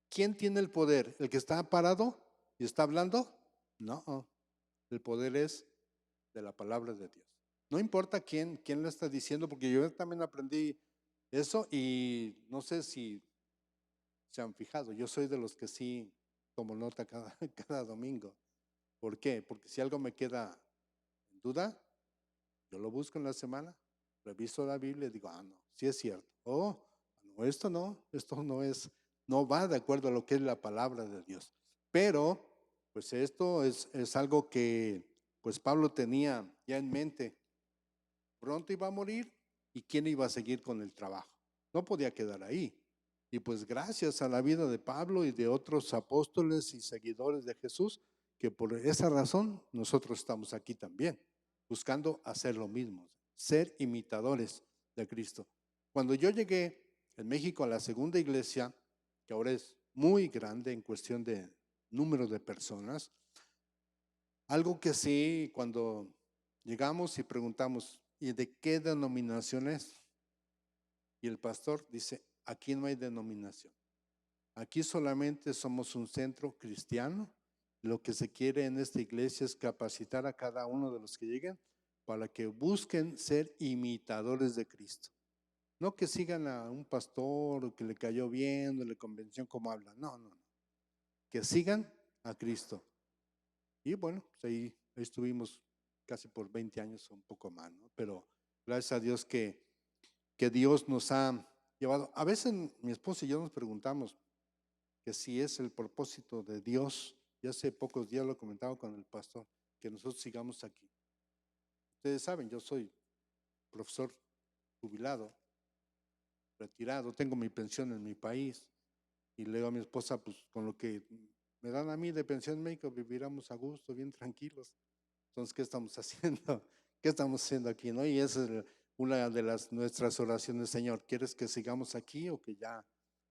¿Quién tiene el poder? ¿El que está parado y está hablando? No, el poder es de la palabra de Dios. No importa quién lo está diciendo, porque yo también aprendí eso y no sé si se han fijado. Yo soy de los que sí tomo nota cada domingo. ¿Por qué? Porque si algo me queda en duda, yo lo busco en la semana, reviso la Biblia y digo, no, sí es cierto. No, esto no es, no va de acuerdo a lo que es la palabra de Dios. Pero, pues esto es algo que, pues Pablo tenía ya en mente. Pronto iba a morir y quién iba a seguir con el trabajo. No podía quedar ahí. Y pues gracias a la vida de Pablo y de otros apóstoles y seguidores de Jesús, que por esa razón nosotros estamos aquí también, buscando hacer lo mismo, ser imitadores de Cristo. Cuando yo llegué en México a la segunda iglesia, que ahora es muy grande en cuestión de número de personas, algo que sí, cuando llegamos y preguntamos, ¿y de qué denominación es? Y el pastor dice, aquí no hay denominación. Aquí solamente somos un centro cristiano. Lo que se quiere en esta iglesia es capacitar a cada uno de los que lleguen para que busquen ser imitadores de Cristo. No que sigan a un pastor que le cayó bien, o le convenció cómo habla. No. Que sigan a Cristo. Y bueno, pues ahí estuvimos casi por 20 años o un poco más, ¿no? Pero gracias a Dios que Dios nos ha llevado. A veces mi esposa y yo nos preguntamos que si es el propósito de Dios. Y hace pocos días lo comentaba con el pastor, que nosotros sigamos aquí. Ustedes saben, yo soy profesor jubilado, retirado, tengo mi pensión en mi país y le digo a mi esposa, pues con lo que me dan a mí de pensión médica viviéramos a gusto, bien tranquilos. Entonces, ¿qué estamos haciendo? ¿Qué estamos haciendo aquí? ¿No? Y esa es una de nuestras oraciones, Señor. ¿Quieres que sigamos aquí o que ya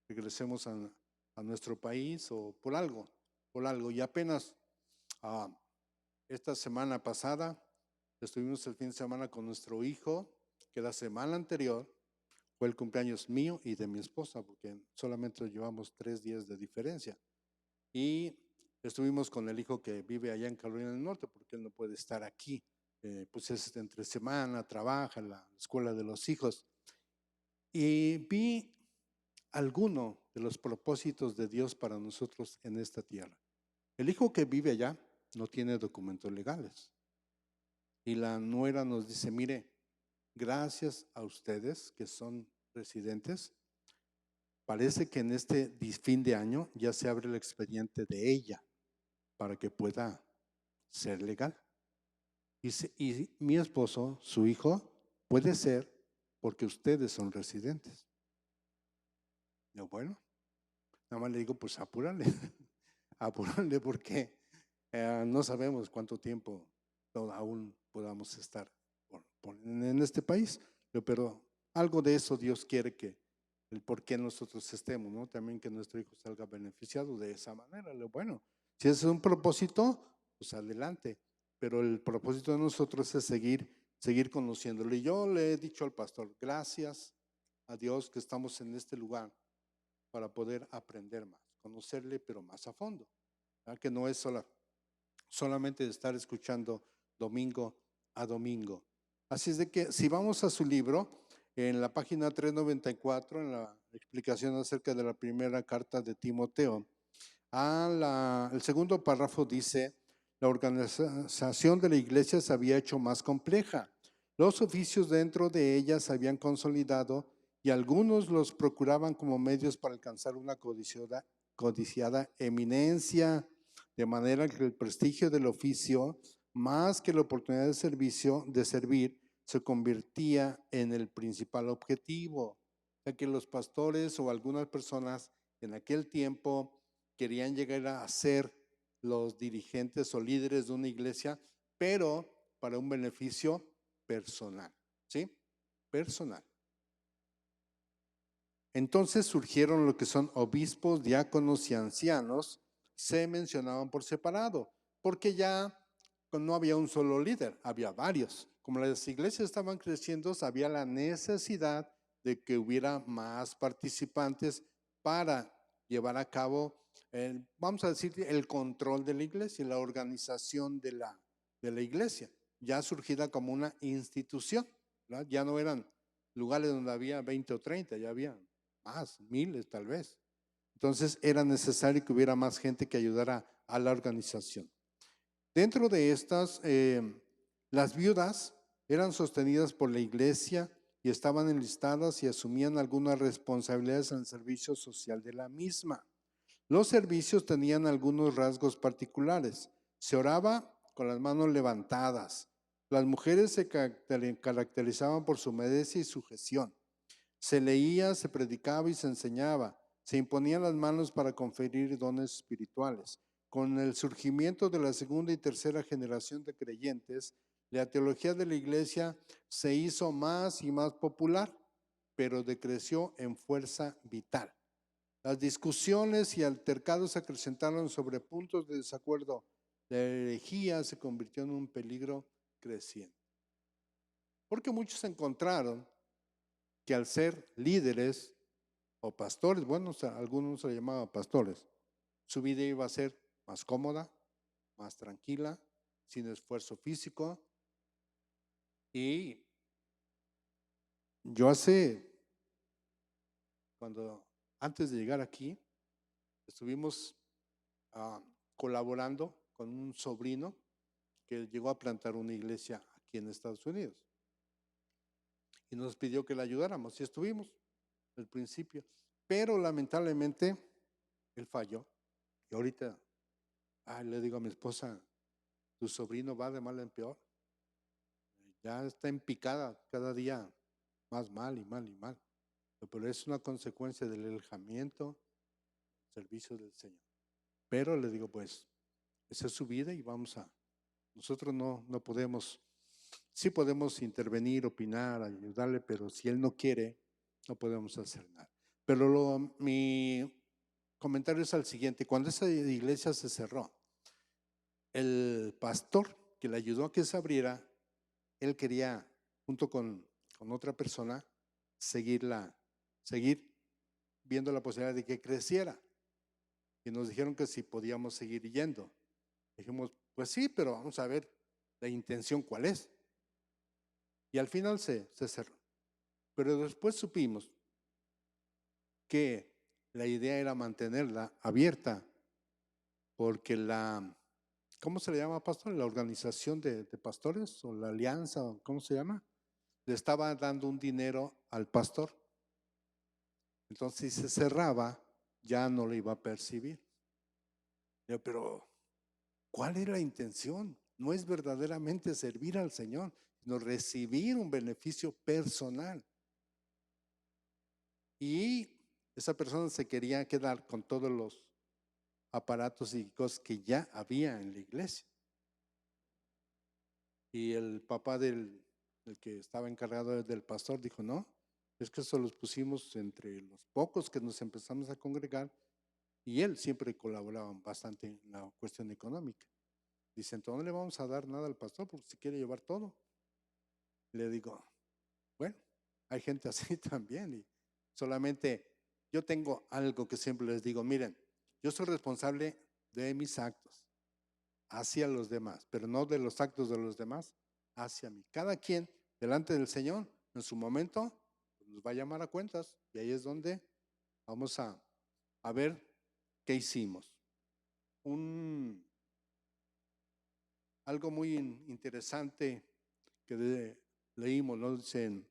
regresemos a nuestro país o por algo? Por algo. Y apenas esta semana pasada estuvimos el fin de semana con nuestro hijo, que la semana anterior fue el cumpleaños mío y de mi esposa, porque solamente llevamos 3 días de diferencia. Y estuvimos con el hijo que vive allá en Carolina del Norte, porque él no puede estar aquí. Pues es entre semana, trabaja en la escuela de los hijos. Y vi alguno de los propósitos de Dios para nosotros en esta tierra. El hijo que vive allá no tiene documentos legales. Y la nuera nos dice, mire, gracias a ustedes que son residentes, parece que en este fin de año ya se abre el expediente de ella para que pueda ser legal. Y mi esposo, su hijo, puede ser porque ustedes son residentes. Yo, bueno, nada más le digo, pues apúrale, apúrale porque no sabemos cuánto tiempo aún podamos estar ponen en este país. Pero algo de eso Dios quiere que, el por qué nosotros estemos, ¿no? También que nuestro hijo salga beneficiado de esa manera. Bueno, si ese es un propósito, pues adelante. Pero el propósito de nosotros es seguir conociéndolo. Y yo le he dicho al pastor, gracias a Dios que estamos en este lugar para poder aprender más, conocerle, pero más a fondo. ¿Verdad? Que no es solamente estar escuchando domingo a domingo. Así es de que si vamos a su libro, en la página 394, en la explicación acerca de la primera carta de Timoteo, el segundo párrafo dice, la organización de la iglesia se había hecho más compleja. Los oficios dentro de ella se habían consolidado y algunos los procuraban como medios para alcanzar una codiciada eminencia, de manera que el prestigio del oficio, más que la oportunidad de servir, se convertía en el principal objetivo. O sea que los pastores o algunas personas en aquel tiempo querían llegar a ser los dirigentes o líderes de una iglesia, pero para un beneficio personal, ¿sí? Personal. Entonces surgieron lo que son obispos, diáconos y ancianos, se mencionaban por separado, porque ya no había un solo líder, había varios. Como las iglesias estaban creciendo, había la necesidad de que hubiera más participantes para llevar a cabo, vamos a decir, el control de la iglesia, la organización de la iglesia, ya surgida como una institución, ¿verdad? Ya no eran lugares donde había 20 o 30, ya había más, miles tal vez. Entonces era necesario que hubiera más gente que ayudara a la organización. Dentro de estas, las viudas eran sostenidas por la iglesia y estaban enlistadas y asumían algunas responsabilidades en el servicio social de la misma. Los servicios tenían algunos rasgos particulares. Se oraba con las manos levantadas. Las mujeres se caracterizaban por su modestia y sujeción. Se leía, se predicaba y se enseñaba. Se imponían las manos para conferir dones espirituales. Con el surgimiento de la segunda y tercera generación de creyentes, la teología de la iglesia se hizo más y más popular, pero decreció en fuerza vital. Las discusiones y altercados se acrecentaron sobre puntos de desacuerdo. La herejía se convirtió en un peligro creciente. Porque muchos encontraron que al ser líderes o pastores, bueno, o sea, algunos se llamaban pastores, su vida iba a ser más cómoda, más tranquila, sin esfuerzo físico. Y yo antes de llegar aquí, estuvimos colaborando con un sobrino que llegó a plantar una iglesia aquí en Estados Unidos. Y nos pidió que le ayudáramos y estuvimos al principio. Pero lamentablemente él falló. Y ahorita le digo a mi esposa, tu sobrino va de mal en peor. Ya está en picada cada día más mal y mal y mal. Pero es una consecuencia del alejamiento, servicio del Señor. Pero le digo, pues, esa es su vida y nosotros no podemos, sí podemos intervenir, opinar, ayudarle, pero si él no quiere, no podemos hacer nada. Pero mi comentario es al siguiente, cuando esa iglesia se cerró, el pastor que le ayudó a que se abriera, él quería, junto con otra persona, seguir viendo la posibilidad de que creciera. Y nos dijeron que si podíamos seguir yendo. Dijimos, pues sí, pero vamos a ver la intención cuál es. Y al final se cerró. Pero después supimos que la idea era mantenerla abierta, porque ¿cómo se le llama, pastor? La organización de pastores o la alianza, ¿cómo se llama? Le estaba dando un dinero al pastor. Entonces, si se cerraba, ya no lo iba a percibir. Pero, ¿cuál era la intención? No es verdaderamente servir al Señor, sino recibir un beneficio personal. Y esa persona se quería quedar con todos los aparatos y cosas que ya había en la iglesia. Y el papá del el que estaba encargado del pastor, dijo, no, es que eso los pusimos entre los pocos que nos empezamos a congregar y él siempre colaboraba bastante en la cuestión económica. Dice, entonces no le vamos a dar nada al pastor porque si quiere llevar todo. Le digo, bueno, hay gente así también y solamente yo tengo algo que siempre les digo, miren, yo soy responsable de mis actos hacia los demás, pero no de los actos de los demás hacia mí. Cada quien delante del Señor en su momento nos va a llamar a cuentas y ahí es donde vamos a ver qué hicimos. Algo muy interesante que leímos, ¿no? Dice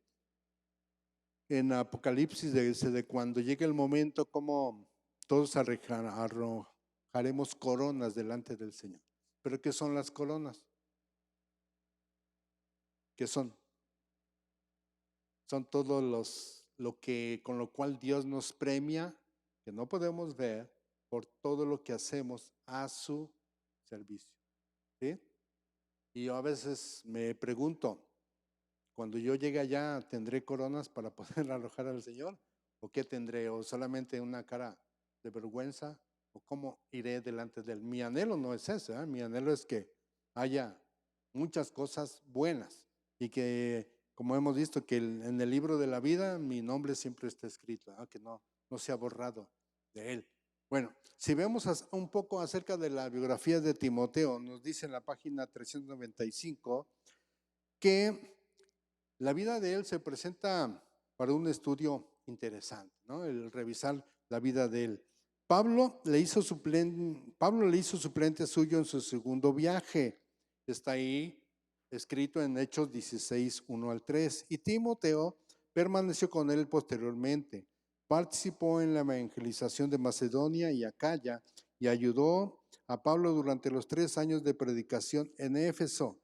en Apocalipsis, de cuando llegue el momento, como todos arrojaremos coronas delante del Señor. ¿Pero qué son las coronas? ¿Qué son? Son todos con lo cual Dios nos premia, que no podemos ver, por todo lo que hacemos a su servicio. ¿Sí? Y yo a veces me pregunto, cuando yo llegue allá, ¿tendré coronas para poder arrojar al Señor? ¿O qué tendré? ¿O solamente una cara de vergüenza? ¿O cómo iré delante de Él? Mi anhelo no es ese, ¿eh? Mi anhelo es que haya muchas cosas buenas y que, como hemos visto, que en el libro de la vida mi nombre siempre está escrito, que no se ha borrado de Él. Bueno, si vemos un poco acerca de la biografía de Timoteo, nos dice en la página 395 que la vida de él se presenta para un estudio interesante, ¿no? El revisar la vida de él. Pablo le hizo suplente suyo en su segundo viaje. Está ahí escrito en Hechos 16, 1 al 3. Y Timoteo permaneció con él posteriormente. Participó en la evangelización de Macedonia y Acaya y ayudó a Pablo durante los 3 años de predicación en Éfeso.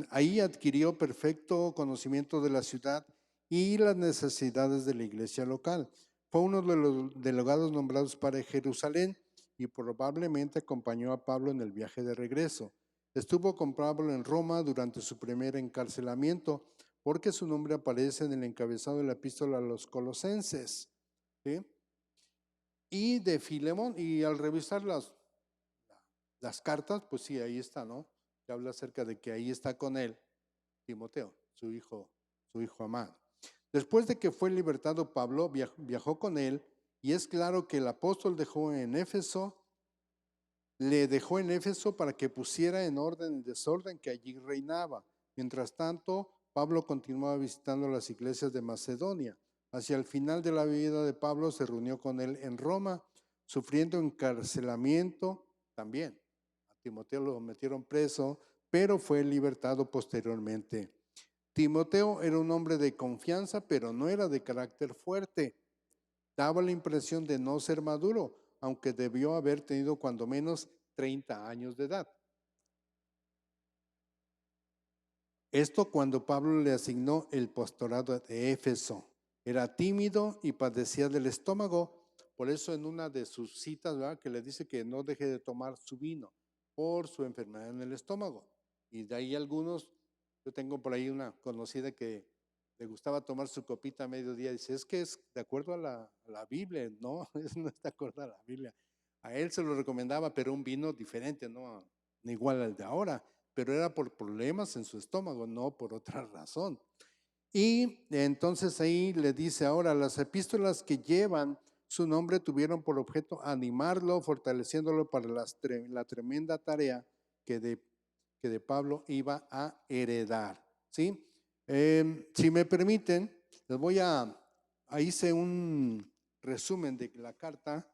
Ahí adquirió perfecto conocimiento de la ciudad y las necesidades de la iglesia local. Fue uno de los delegados nombrados para Jerusalén y probablemente acompañó a Pablo en el viaje de regreso. Estuvo con Pablo en Roma durante su primer encarcelamiento, porque su nombre aparece en el encabezado de la epístola a los Colosenses. ¿Sí? Y de Filemón, y al revisar las cartas, pues sí, ahí está, ¿no? Que habla acerca de que ahí está con él Timoteo, su hijo amado. Después de que fue libertado Pablo, viajó con él, y es claro que el apóstol le dejó en Éfeso para que pusiera en orden el desorden que allí reinaba. Mientras tanto, Pablo continuaba visitando las iglesias de Macedonia. Hacia el final de la vida de Pablo se reunió con él en Roma, sufriendo encarcelamiento también. A Timoteo lo metieron preso, pero fue libertado posteriormente. Timoteo era un hombre de confianza, pero no era de carácter fuerte. Daba la impresión de no ser maduro, aunque debió haber tenido cuando menos 30 años de edad. Esto cuando Pablo le asignó el pastorado de Éfeso. Era tímido y padecía del estómago. Por eso en una de sus citas, ¿verdad?, que le dice que no deje de tomar su vino por su enfermedad en el estómago. Y de ahí algunos, yo tengo por ahí una conocida que le gustaba tomar su copita a mediodía. Dice, es que es de acuerdo a la Biblia. No, no es de acuerdo a la Biblia. A él se lo recomendaba, pero un vino diferente, no igual al de ahora, pero era por problemas en su estómago, no por otra razón. Y entonces ahí le dice ahora, las epístolas que llevan su nombre tuvieron por objeto animarlo, fortaleciéndolo para la tremenda tarea que de Pablo iba a heredar. ¿Sí? Si me permiten, hice un resumen de la carta,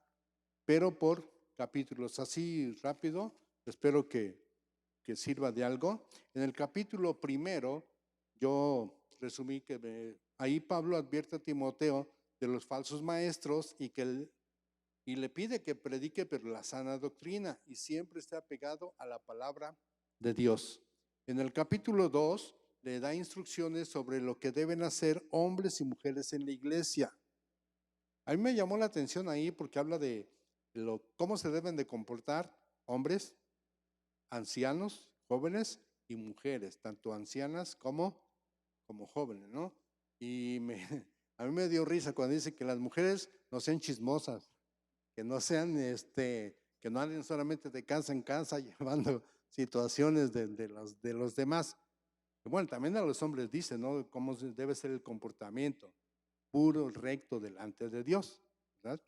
pero por capítulos, así rápido, espero que sirva de algo. En el capítulo primero, yo resumí que ahí Pablo advierte a Timoteo de los falsos maestros y le pide que predique pero la sana doctrina y siempre esté apegado a la palabra de Dios. En el capítulo 2 le da instrucciones sobre lo que deben hacer hombres y mujeres en la iglesia. A mí me llamó la atención ahí porque habla de cómo se deben de comportar hombres, ancianos, jóvenes y mujeres, tanto ancianas como jóvenes, ¿no? Y a mí me dio risa cuando dice que las mujeres no sean chismosas, que no sean, que no anden solamente de casa en casa llevando situaciones de los demás. Bueno, también a los hombres dice, ¿no? Cómo debe ser el comportamiento, puro, recto delante de Dios, ¿verdad?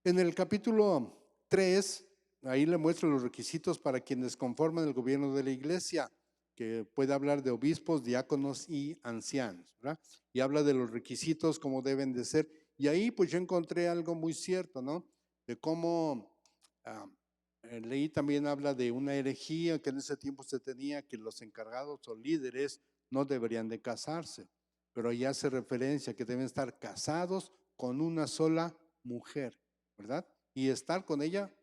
En el capítulo 3, ahí le muestra los requisitos para quienes conforman el gobierno de la iglesia, que puede hablar de obispos, diáconos y ancianos, ¿verdad? Y habla de los requisitos, cómo deben de ser. Y ahí pues yo encontré algo muy cierto, ¿no? De cómo leí también habla de una herejía que en ese tiempo se tenía, que los encargados o líderes no deberían de casarse, pero ahí hace referencia que deben estar casados con una sola mujer, ¿verdad? Y estar con ella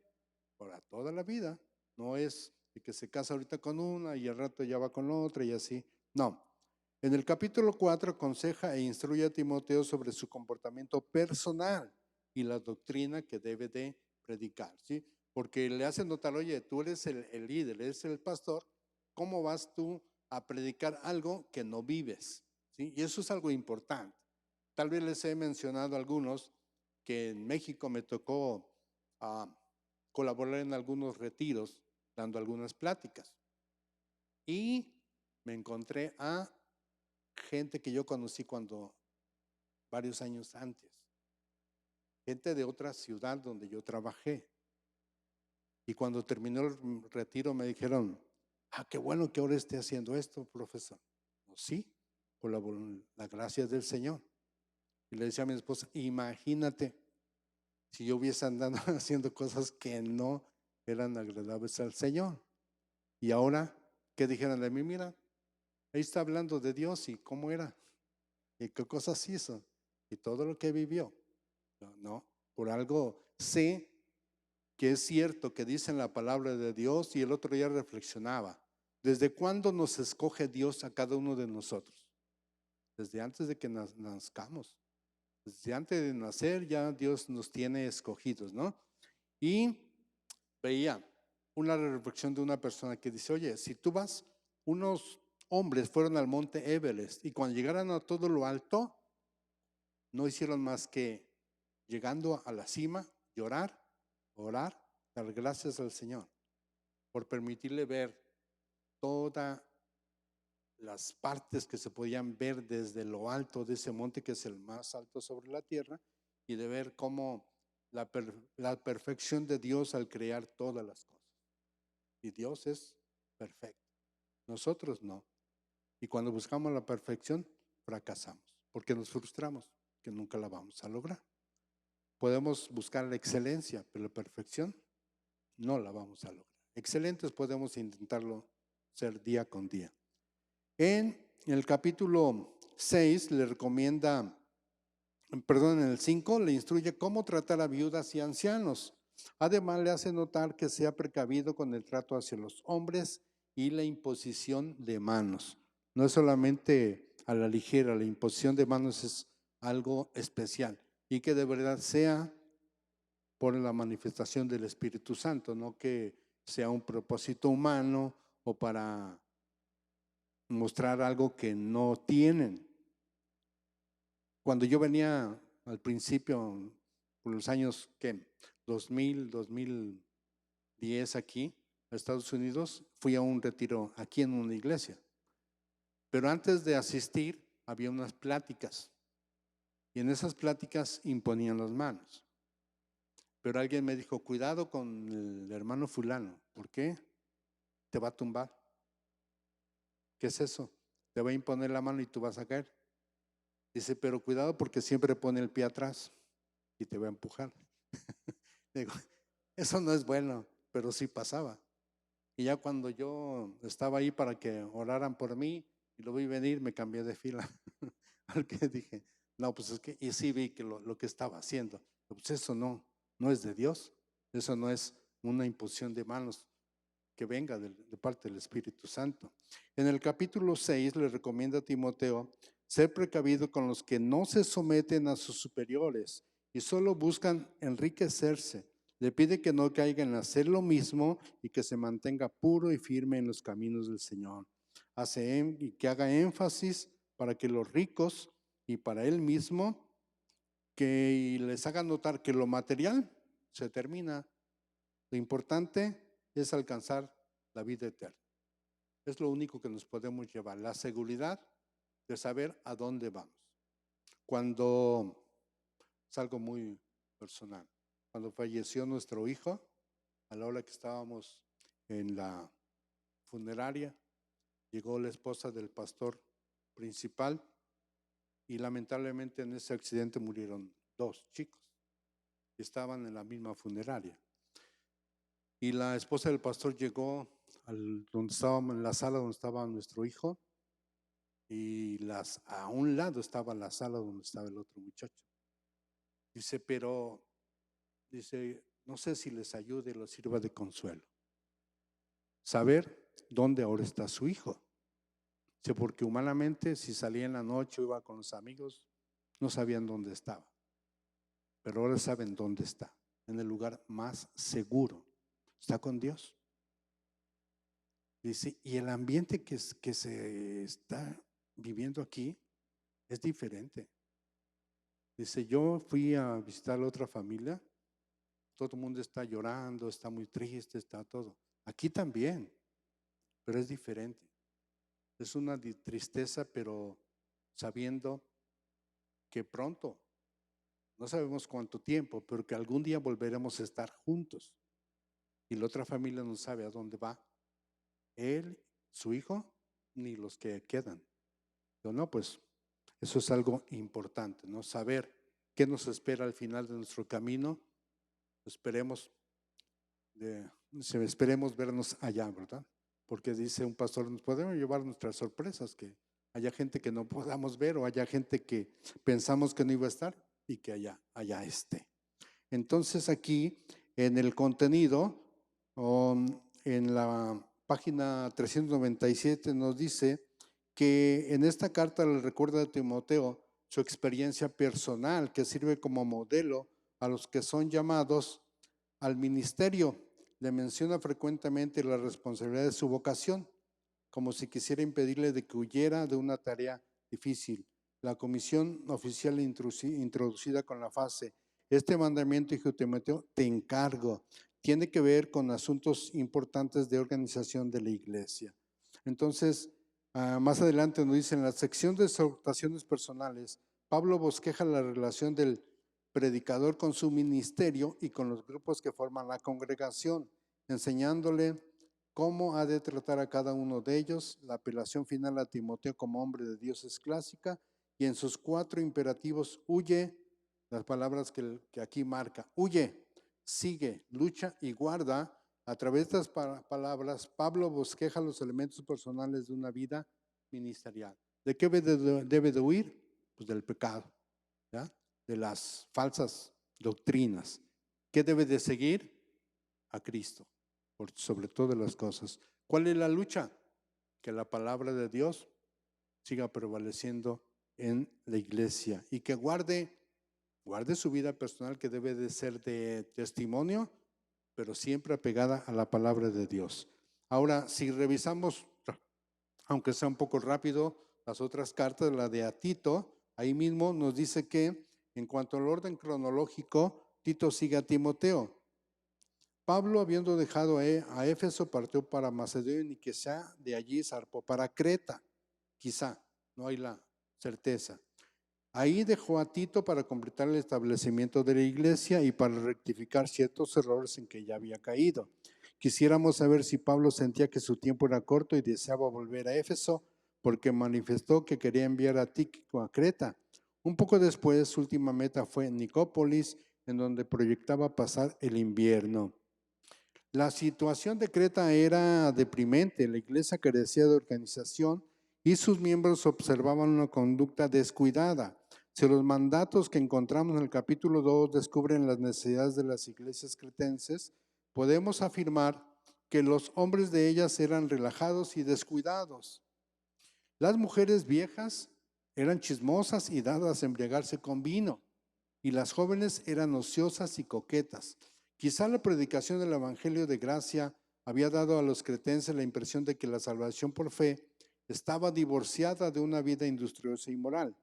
para toda la vida. No es de que se casa ahorita con una y al rato ya va con otra y así. No. En el capítulo 4 aconseja e instruye a Timoteo sobre su comportamiento personal y la doctrina que debe de predicar, ¿sí? Porque le hace notar, oye, tú eres el líder, eres el pastor, ¿cómo vas tú a predicar algo que no vives? ¿Sí? Y eso es algo importante. Tal vez les he mencionado a algunos que en México me tocó colaborar en algunos retiros, dando algunas pláticas. Y me encontré a gente que yo conocí varios años antes, gente de otra ciudad donde yo trabajé. Y cuando terminó el retiro me dijeron, qué bueno que ahora esté haciendo esto, profesor. Pues sí, por la gracia del Señor. Y le decía a mi esposa, imagínate si yo hubiese andado haciendo cosas que no eran agradables al Señor. Y ahora, ¿qué dijeron de mí? Mira, ahí está hablando de Dios y cómo era, y qué cosas hizo, y todo lo que vivió. No, por algo sé que es cierto que dicen la palabra de Dios, y el otro día reflexionaba, ¿desde cuándo nos escoge Dios a cada uno de nosotros? Desde antes de que nazcamos. Desde antes de nacer ya Dios nos tiene escogidos, ¿no? Y veía una reflexión de una persona que dice, oye, si tú vas, unos hombres fueron al monte Everest y cuando llegaron a todo lo alto, no hicieron más que, llegando a la cima, llorar, orar, dar gracias al Señor por permitirle ver todas las partes que se podían ver desde lo alto de ese monte, que es el más alto sobre la tierra, y de ver cómo la perfección de Dios al crear todas las cosas. Y Dios es perfecto, nosotros no. Y cuando buscamos la perfección, fracasamos, porque nos frustramos, que nunca la vamos a lograr. Podemos buscar la excelencia, pero la perfección no la vamos a lograr. Excelentes podemos intentarlo ser día con día. En el capítulo 6 le recomienda, en el 5 le instruye cómo tratar a viudas y ancianos. Además le hace notar que sea precavido con el trato hacia los hombres y la imposición de manos. No es solamente a la ligera, la imposición de manos es algo especial y que de verdad sea por la manifestación del Espíritu Santo, no que sea un propósito humano o para mostrar algo que no tienen. Cuando yo venía al principio, por los años 2000, 2010 aquí, a Estados Unidos, fui a un retiro aquí en una iglesia. Pero antes de asistir, había unas pláticas. Y en esas pláticas imponían las manos. Pero alguien me dijo, cuidado con el hermano fulano. ¿Por qué? Te va a tumbar. ¿Qué es eso? Te va a imponer la mano y tú vas a caer. Dice, pero cuidado porque siempre pone el pie atrás y te va a empujar. Digo, eso no es bueno, pero sí pasaba. Y ya cuando yo estaba ahí para que oraran por mí y lo vi venir, me cambié de fila. Porque dije, no, pues es que, y sí vi que lo que estaba haciendo, pues eso no es de Dios, eso no es una imposición de manos que venga de parte del Espíritu Santo. En el capítulo 6 le recomienda a Timoteo ser precavido con los que no se someten a sus superiores y solo buscan enriquecerse, Le pide que no caiga en hacer lo mismo y que se mantenga puro y firme en los caminos del Señor. Y que haga énfasis para que los ricos y para él mismo, que les haga notar que lo material se termina. Lo importante es alcanzar la vida eterna. Es lo único que nos podemos llevar, la seguridad de saber a dónde vamos. Cuando, es algo muy personal, cuando falleció nuestro hijo, a la hora que estábamos en la funeraria, llegó la esposa del pastor principal y lamentablemente en ese accidente murieron 2 chicos que estaban en la misma funeraria. Y la esposa del pastor llegó donde estábamos, en la sala donde estaba nuestro hijo, y a un lado estaba la sala donde estaba el otro muchacho. Dice, pero, no sé si les ayude y les sirva de consuelo saber dónde ahora está su hijo. Dice, porque humanamente si salía en la noche o iba con los amigos, no sabían dónde estaba. Pero ahora saben dónde está, en el lugar más seguro. Está con Dios. Dice, y el ambiente que se está viviendo aquí es diferente. Dice, yo fui a visitar a la otra familia, todo el mundo está llorando, está muy triste, está todo. Aquí también, pero es diferente. Es una tristeza, pero sabiendo que pronto, no sabemos cuánto tiempo, pero que algún día volveremos a estar juntos. Y la otra familia no sabe a dónde va él, su hijo, ni los que quedan. Yo no, pues eso es algo importante, ¿no? Saber qué nos espera al final de nuestro camino. Esperemos vernos allá, ¿verdad? Porque dice un pastor, nos podemos llevar nuestras sorpresas, que haya gente que no podamos ver o haya gente que pensamos que no iba a estar y que allá esté. Entonces aquí en el contenido, en la página 397 nos dice que en esta carta le recuerda a Timoteo su experiencia personal que sirve como modelo a los que son llamados al ministerio. Le menciona frecuentemente la responsabilidad de su vocación, como si quisiera impedirle de que huyera de una tarea difícil. La comisión oficial introducida con la frase, este mandamiento, hijo de Timoteo, te encargo, tiene que ver con asuntos importantes de organización de la iglesia. Entonces, más adelante nos dice, en la sección de exhortaciones personales, Pablo bosqueja la relación del predicador con su ministerio y con los grupos que forman la congregación, enseñándole cómo ha de tratar a cada uno de ellos. La apelación final a Timoteo como hombre de Dios es clásica, y en sus 4 imperativos, huye, las palabras que aquí marca, huye, sigue, lucha y guarda. A través de estas palabras, Pablo bosqueja los elementos personales de una vida ministerial. ¿De qué debe de huir? Pues del pecado, ¿ya? De las falsas doctrinas. ¿Qué debe de seguir? A Cristo, por sobre todas las cosas. ¿Cuál es la lucha? Que la palabra de Dios siga prevaleciendo en la iglesia y que guarde su vida personal, que debe de ser de testimonio, pero siempre apegada a la palabra de Dios. Ahora, si revisamos, aunque sea un poco rápido, las otras cartas, la de a Tito, ahí mismo nos dice que en cuanto al orden cronológico, Tito sigue a Timoteo. Pablo, habiendo dejado a Éfeso, partió para Macedonia y quizá de allí zarpó para Creta. Quizá, no hay la certeza. Ahí dejó a Tito para completar el establecimiento de la iglesia y para rectificar ciertos errores en que ya había caído. Quisiéramos saber si Pablo sentía que su tiempo era corto y deseaba volver a Éfeso, porque manifestó que quería enviar a Tíquico a Creta. Un poco después, su última meta fue Nicópolis, en donde proyectaba pasar el invierno. La situación de Creta era deprimente, la iglesia carecía de organización y sus miembros observaban una conducta descuidada. Si los mandatos que encontramos en el capítulo 2 descubren las necesidades de las iglesias cretenses, podemos afirmar que los hombres de ellas eran relajados y descuidados. Las mujeres viejas eran chismosas y dadas a embriagarse con vino, y las jóvenes eran ociosas y coquetas. Quizá la predicación del Evangelio de gracia había dado a los cretenses la impresión de que la salvación por fe estaba divorciada de una vida industriosa y moral.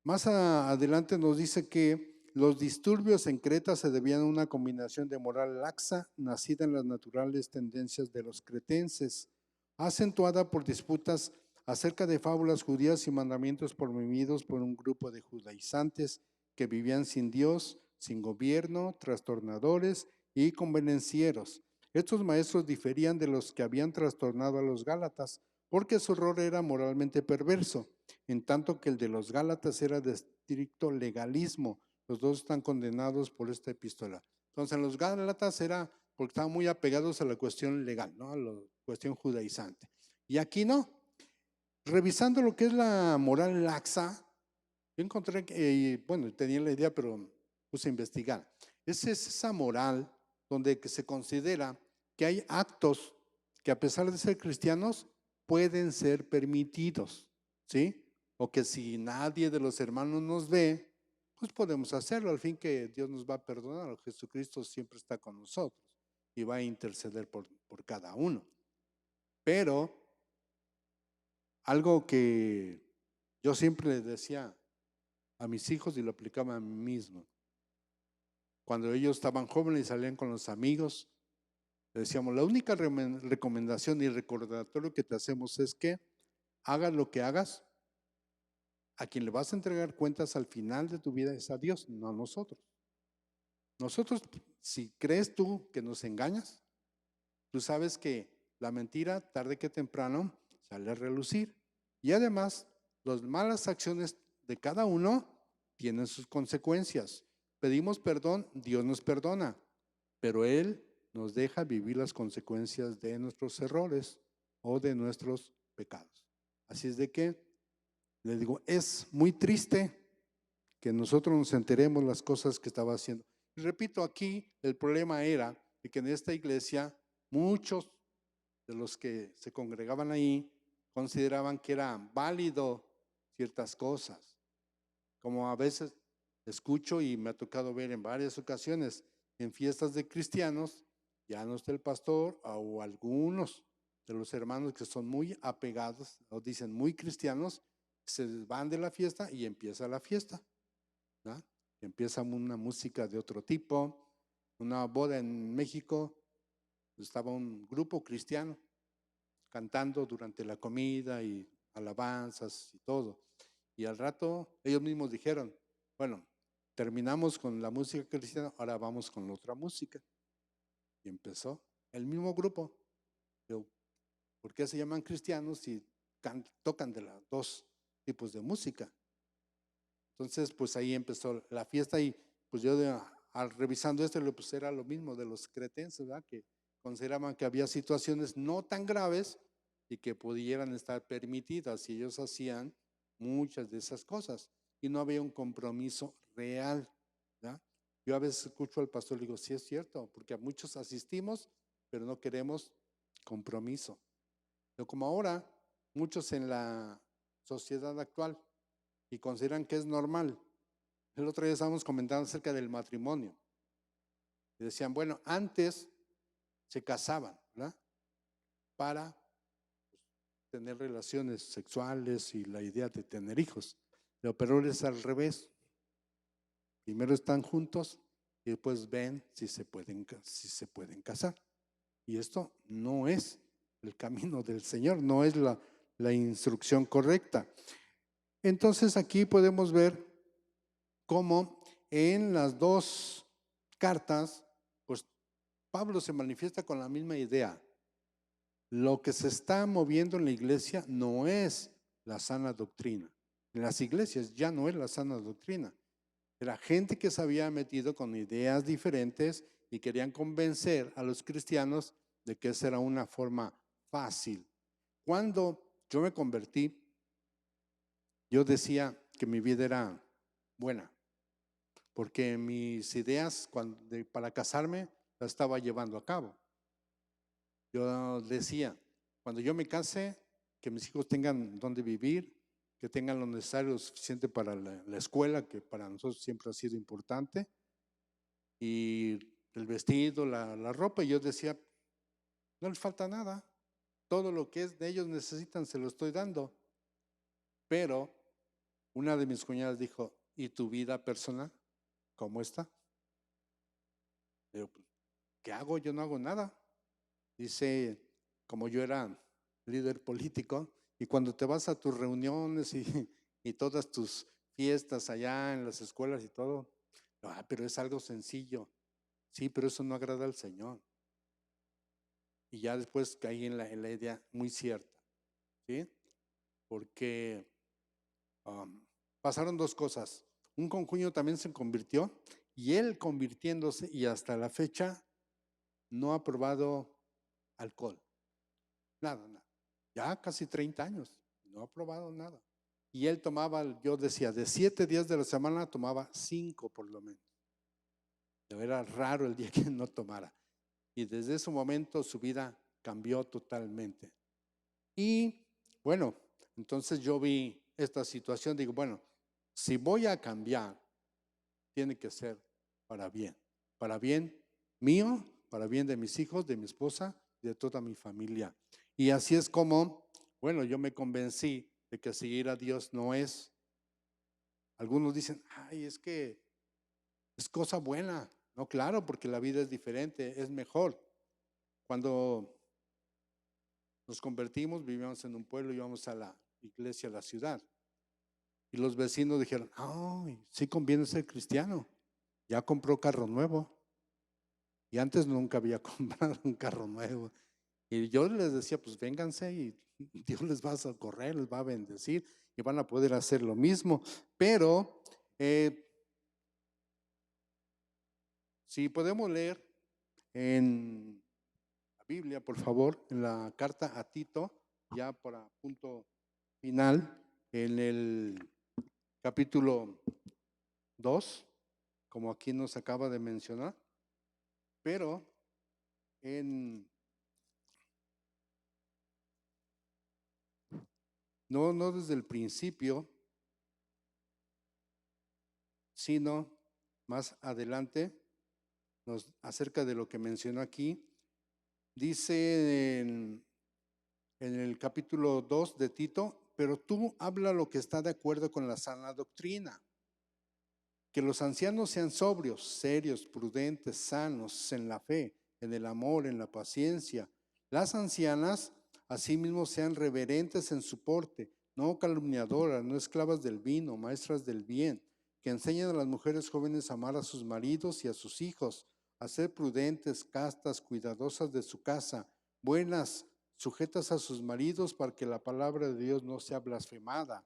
Más adelante nos dice que los disturbios en Creta se debían a una combinación de moral laxa, nacida en las naturales tendencias de los cretenses, acentuada por disputas acerca de fábulas judías y mandamientos promovidos por un grupo de judaizantes que vivían sin Dios, sin gobierno, trastornadores y convenencieros. Estos maestros diferían de los que habían trastornado a los Gálatas, porque su error era moralmente perverso, en tanto que el de los Gálatas era de estricto legalismo. Los dos están condenados por esta epístola. Entonces, en los Gálatas era porque estaban muy apegados a la cuestión legal, ¿no? A la cuestión judaizante. Y aquí no. Revisando lo que es la moral laxa, yo encontré que, bueno, tenía la idea, pero puse a investigar. Es esa moral donde se considera que hay actos que a pesar de ser cristianos pueden ser permitidos, ¿sí? O que si nadie de los hermanos nos ve, pues podemos hacerlo, al fin que Dios nos va a perdonar. Jesucristo siempre está con nosotros y va a interceder por cada uno. Pero algo que yo siempre les decía a mis hijos y lo aplicaba a mí mismo. Cuando ellos estaban jóvenes y salían con los amigos, les decíamos, la única recomendación y recordatorio que te hacemos es que hagas lo que hagas, a quien le vas a entregar cuentas al final de tu vida es a Dios, no a nosotros. Nosotros, si crees tú que nos engañas, tú sabes que la mentira, tarde que temprano, sale a relucir. Y además, las malas acciones de cada uno tienen sus consecuencias. Pedimos perdón, Dios nos perdona, pero Él nos deja vivir las consecuencias de nuestros errores o de nuestros pecados. Así es de que, le digo, es muy triste que nosotros nos enteremos las cosas que estaba haciendo. Y repito, aquí el problema era de que en esta iglesia muchos de los que se congregaban ahí consideraban que era válido ciertas cosas, como a veces escucho y me ha tocado ver en varias ocasiones en fiestas de cristianos, ya no está el pastor o algunos de los hermanos que son muy apegados o dicen muy cristianos, se van de la fiesta y empieza la fiesta, ¿no? Empieza una música de otro tipo. Una boda en México, estaba un grupo cristiano cantando durante la comida y alabanzas y todo. Y al rato ellos mismos dijeron, bueno, terminamos con la música cristiana, ahora vamos con la otra música. Y empezó el mismo grupo. Yo, ¿por qué se llaman cristianos si tocan de los dos tipos de música? Entonces, pues ahí empezó la fiesta y pues yo revisando esto, pues era lo mismo de los cretenses, ¿verdad? Que consideraban que había situaciones no tan graves y que pudieran estar permitidas y ellos hacían muchas de esas cosas y no había un compromiso real, ¿verdad? Yo a veces escucho al pastor y digo, sí es cierto, porque a muchos asistimos, pero no queremos compromiso. Pero como ahora, muchos en la sociedad actual y consideran que es normal. El otro día estábamos comentando acerca del matrimonio. Y decían, bueno, antes se casaban, ¿verdad? Para tener relaciones sexuales y la idea de tener hijos. Pero ahora es al revés. Primero están juntos y después ven si se pueden casar. Y esto no es el camino del Señor, no es la instrucción correcta. Entonces aquí podemos ver cómo en las dos cartas, pues Pablo se manifiesta con la misma idea. Lo que se está moviendo en la iglesia no es la sana doctrina. En las iglesias ya no es la sana doctrina. Era gente que se había metido con ideas diferentes y querían convencer a los cristianos de que esa era una forma fácil. Cuando yo me convertí, yo decía que mi vida era buena, porque mis ideas para casarme las estaba llevando a cabo. Yo decía, cuando yo me case, que mis hijos tengan donde vivir, que tengan lo necesario, lo suficiente para la escuela, que para nosotros siempre ha sido importante, y el vestido, la ropa, y yo decía, no les falta nada, todo lo que es de ellos necesitan se lo estoy dando. Pero una de mis cuñadas dijo, ¿y tu vida personal cómo está? Digo, ¿qué hago? Yo no hago nada. Dice, como yo era líder político, y cuando te vas a tus reuniones y todas tus fiestas allá en las escuelas y todo, pero es algo sencillo. Sí, pero eso no agrada al Señor. Y ya después caí en la idea muy cierta, ¿sí? Porque pasaron dos cosas. Un concuño también se convirtió y él convirtiéndose y hasta la fecha no ha probado alcohol. Nada, nada. Ya casi 30 años, no ha probado nada. Y él tomaba, yo decía, de 7 días de la semana tomaba 5 por lo menos. Era raro el día que no tomara. Y desde ese momento su vida cambió totalmente. Y bueno, entonces yo vi esta situación, digo, bueno, si voy a cambiar, tiene que ser para bien mío, para bien de mis hijos, de mi esposa, de toda mi familia. Y así es como, bueno, yo me convencí de que seguir a Dios no es. Algunos dicen, ay, es que es cosa buena. No, claro, porque la vida es diferente, es mejor. Cuando nos convertimos, vivíamos en un pueblo, íbamos a la iglesia, a la ciudad. Y los vecinos dijeron, ay, sí conviene ser cristiano. Ya compró carro nuevo. Y antes nunca había comprado un carro nuevo. Y yo les decía, pues vénganse y Dios les va a socorrer, les va a bendecir y van a poder hacer lo mismo. Pero si podemos leer en la Biblia, por favor, en la carta a Tito, ya para punto final, en el capítulo 2, como aquí nos acaba de mencionar, pero no desde el principio, sino más adelante, acerca de lo que mencionó aquí, dice en el capítulo 2 de Tito, pero tú habla lo que está de acuerdo con la sana doctrina. Que los ancianos sean sobrios, serios, prudentes, sanos en la fe, en el amor, en la paciencia. Las ancianas, asimismo, sean reverentes en su porte, no calumniadoras, no esclavas del vino, maestras del bien, que enseñen a las mujeres jóvenes a amar a sus maridos y a sus hijos, a ser prudentes, castas, cuidadosas de su casa, buenas, sujetas a sus maridos para que la palabra de Dios no sea blasfemada.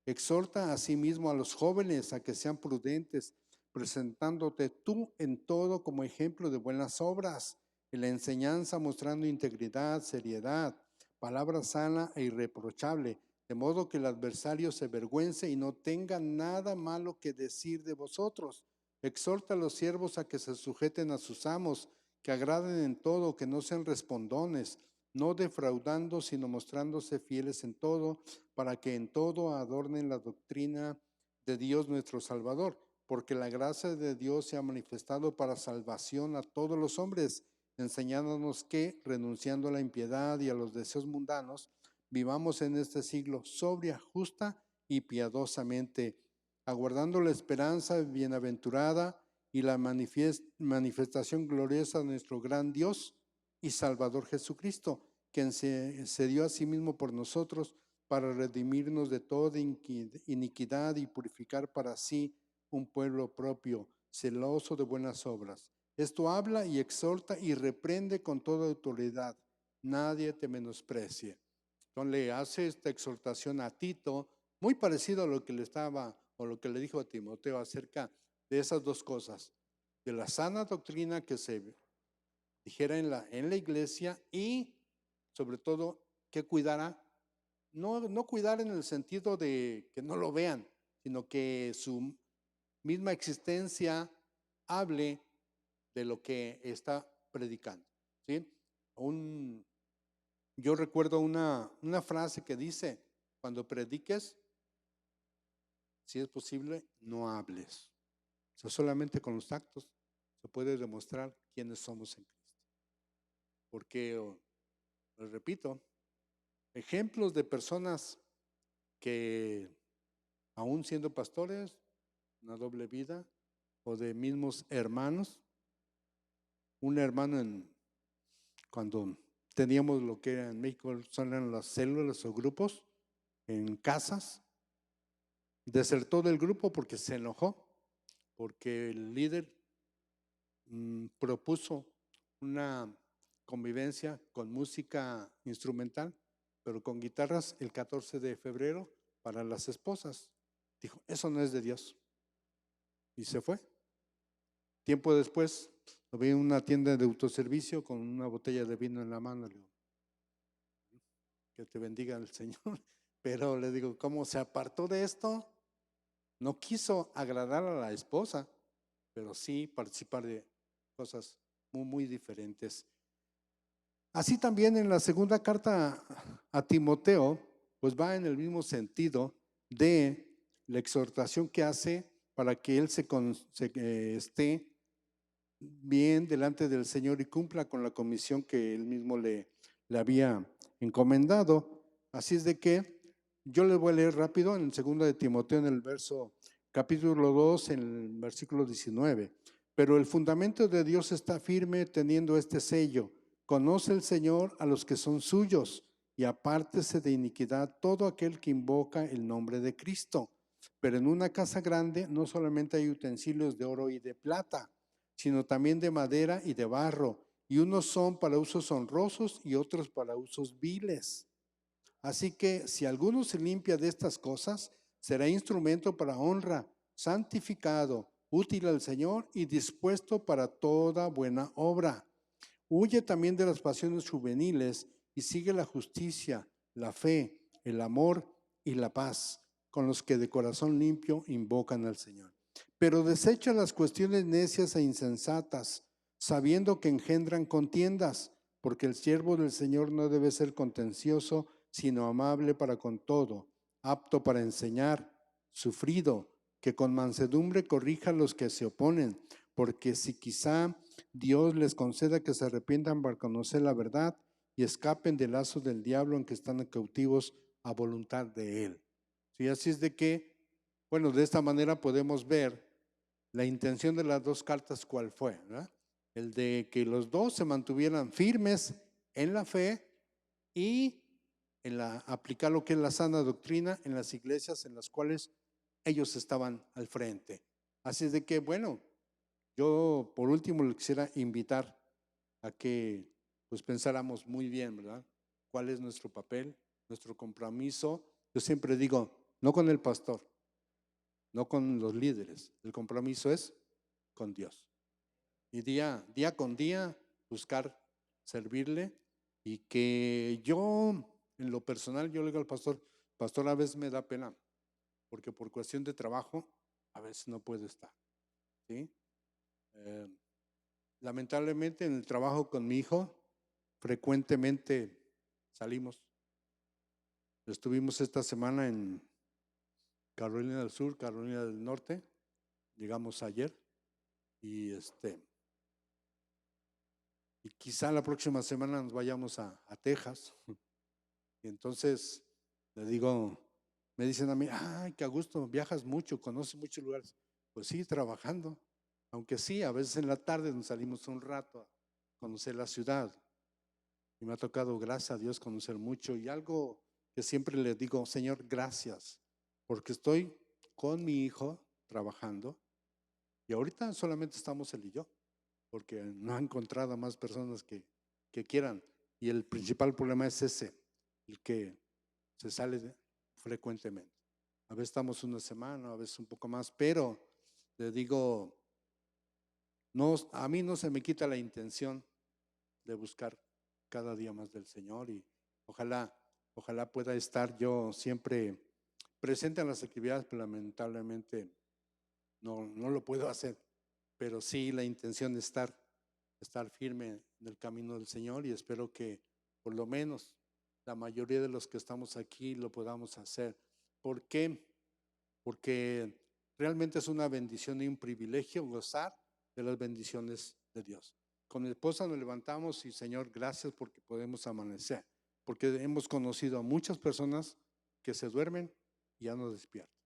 Exhorta asimismo a los jóvenes a que sean prudentes, presentándote tú en todo como ejemplo de buenas obras, en la enseñanza mostrando integridad, seriedad, palabra sana e irreprochable, de modo que el adversario se avergüence y no tenga nada malo que decir de vosotros. Exhorta a los siervos a que se sujeten a sus amos, que agraden en todo, que no sean respondones, no defraudando, sino mostrándose fieles en todo, para que en todo adornen la doctrina de Dios nuestro Salvador, porque la gracia de Dios se ha manifestado para salvación a todos los hombres, enseñándonos que, renunciando a la impiedad y a los deseos mundanos, vivamos en este siglo sobria, justa y piadosamente, aguardando la esperanza bienaventurada y la manifestación gloriosa de nuestro gran Dios y Salvador Jesucristo, quien se dio a sí mismo por nosotros para redimirnos de toda iniquidad y purificar para sí un pueblo propio, celoso de buenas obras. Esto habla y exhorta y reprende con toda autoridad. Nadie te menosprecie. Entonces le hace esta exhortación a Tito, muy parecido a lo que le estaba o lo que le dijo a Timoteo acerca de esas dos cosas, de la sana doctrina que se dijera en la iglesia y sobre todo que cuidara, no cuidar en el sentido de que no lo vean, sino que su misma existencia hable de lo que está predicando. ¿Sí? Yo recuerdo una frase que dice, cuando prediques, si es posible, no hables. O sea, solamente con los actos. se puede demostrar quiénes somos en Cristo. Porque, les repito, ejemplos de personas que aún siendo pastores, una doble vida, o de mismos hermanos. Un hermano cuando teníamos lo que era en México son las células o grupos en casas, desertó del grupo porque se enojó, porque el líder propuso una convivencia con música instrumental, pero con guitarras el 14 de febrero para las esposas. Dijo, eso no es de Dios. Y se fue. Tiempo después, lo vi en una tienda de autoservicio con una botella de vino en la mano. Le digo, que te bendiga el Señor. Pero le digo, ¿cómo se apartó de esto? No quiso agradar a la esposa, pero sí participar de cosas muy, muy diferentes. Así también en la segunda carta a Timoteo, pues va en el mismo sentido de la exhortación que hace para que él esté bien delante del Señor y cumpla con la comisión que él mismo le había encomendado. Así es de que yo les voy a leer rápido en el segundo de Timoteo, en el capítulo 2, en el versículo 19. Pero el fundamento de Dios está firme teniendo este sello. Conoce el Señor a los que son suyos y apártese de iniquidad todo aquel que invoca el nombre de Cristo. Pero en una casa grande no solamente hay utensilios de oro y de plata, sino también de madera y de barro, y unos son para usos honrosos y otros para usos viles. Así que si alguno se limpia de estas cosas, será instrumento para honra, santificado, útil al Señor y dispuesto para toda buena obra. Huye también de las pasiones juveniles y sigue la justicia, la fe, el amor y la paz, con los que de corazón limpio invocan al Señor. Pero desecha las cuestiones necias e insensatas, sabiendo que engendran contiendas, porque el siervo del Señor no debe ser contencioso, sino amable para con todo, apto para enseñar, sufrido, que con mansedumbre corrija a los que se oponen, porque si quizá Dios les conceda que se arrepientan para conocer la verdad y escapen del lazo del diablo en que están cautivos a voluntad de él. ¿Sí? Así es de que, bueno, de esta manera podemos ver la intención de las dos cartas cuál fue, ¿verdad? El de que los dos se mantuvieran firmes en la fe y en aplicar lo que es la sana doctrina en las iglesias en las cuales ellos estaban al frente. Así es de que, bueno, yo por último le quisiera invitar a que pues pensáramos muy bien, ¿verdad? ¿Cuál es nuestro papel, nuestro compromiso? Yo siempre digo, no con el pastor, no con los líderes, el compromiso es con Dios. Y día con día buscar servirle, y que yo, en lo personal, yo le digo al pastor, a veces me da pena, porque por cuestión de trabajo, a veces no puedo estar, ¿sí? Lamentablemente en el trabajo con mi hijo, frecuentemente salimos. Estuvimos esta semana en Carolina del Sur, Carolina del Norte, llegamos ayer, y quizá la próxima semana nos vayamos a Texas. Y entonces le digo, me dicen a mí, ay, qué a gusto, viajas mucho, conoces muchos lugares. Pues sí, trabajando. Aunque sí, a veces en la tarde nos salimos un rato a conocer la ciudad. Y me ha tocado, gracias a Dios, conocer mucho. Y algo que siempre le digo, Señor, gracias, porque estoy con mi hijo trabajando. Y ahorita solamente estamos él y yo, porque no ha encontrado a más personas que quieran. Y el principal problema es ese, el que se sale frecuentemente. A veces estamos una semana, a veces un poco más, pero le digo, no, a mí no se me quita la intención de buscar cada día más del Señor, y ojalá pueda estar yo siempre presente en las actividades, pero lamentablemente no lo puedo hacer, pero sí la intención de estar firme en el camino del Señor, y espero que por lo menos la mayoría de los que estamos aquí lo podamos hacer. ¿Por qué? Porque realmente es una bendición y un privilegio gozar de las bendiciones de Dios. Con mi esposa nos levantamos y Señor, gracias porque podemos amanecer, porque hemos conocido a muchas personas que se duermen y ya no despiertan,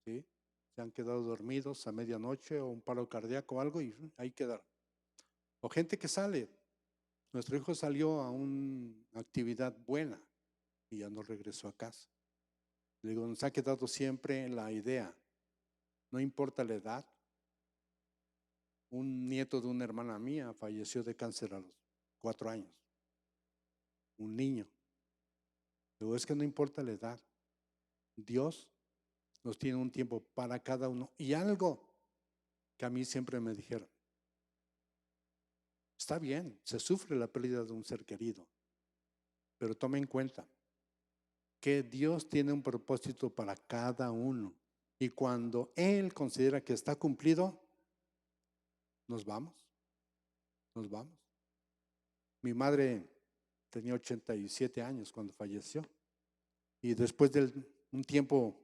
¿sí? Se han quedado dormidos a medianoche o un paro cardíaco o algo y ahí quedaron. O gente que sale. Nuestro hijo salió a una actividad buena y ya no regresó a casa. Le digo, nos ha quedado siempre la idea, no importa la edad. Un nieto de una hermana mía falleció de cáncer a los 4 años. Un niño. Luego es que no importa la edad. Dios nos tiene un tiempo para cada uno. Y algo que a mí siempre me dijeron, está bien, se sufre la pérdida de un ser querido, pero tome en cuenta que Dios tiene un propósito para cada uno. Y cuando Él considera que está cumplido, nos vamos. Nos vamos. Mi madre tenía 87 años cuando falleció. Y después de un tiempo,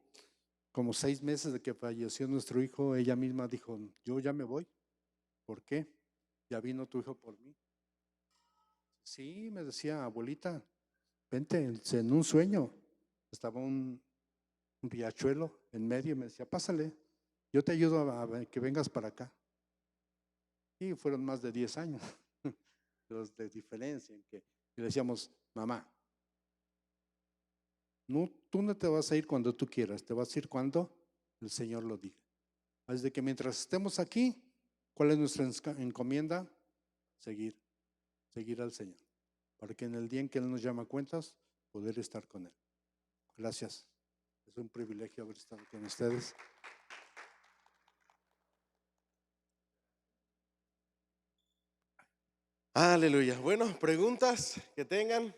como 6 meses de que falleció nuestro hijo, ella misma dijo, yo ya me voy. ¿Por qué? Ya vino tu hijo por mí. Sí, me decía, abuelita, vente, en un sueño. Estaba un riachuelo en medio y me decía, pásale, yo te ayudo a que vengas para acá. Y fueron más de 10 años los de diferencia en que le decíamos, mamá, no, tú no te vas a ir cuando tú quieras, te vas a ir cuando el Señor lo diga. Así de que mientras estemos aquí, ¿cuál es nuestra encomienda? Seguir al Señor, para que en el día en que Él nos llama a cuentas, poder estar con Él. Gracias. Es un privilegio haber estado con ustedes. Aleluya. Bueno, preguntas que tengan.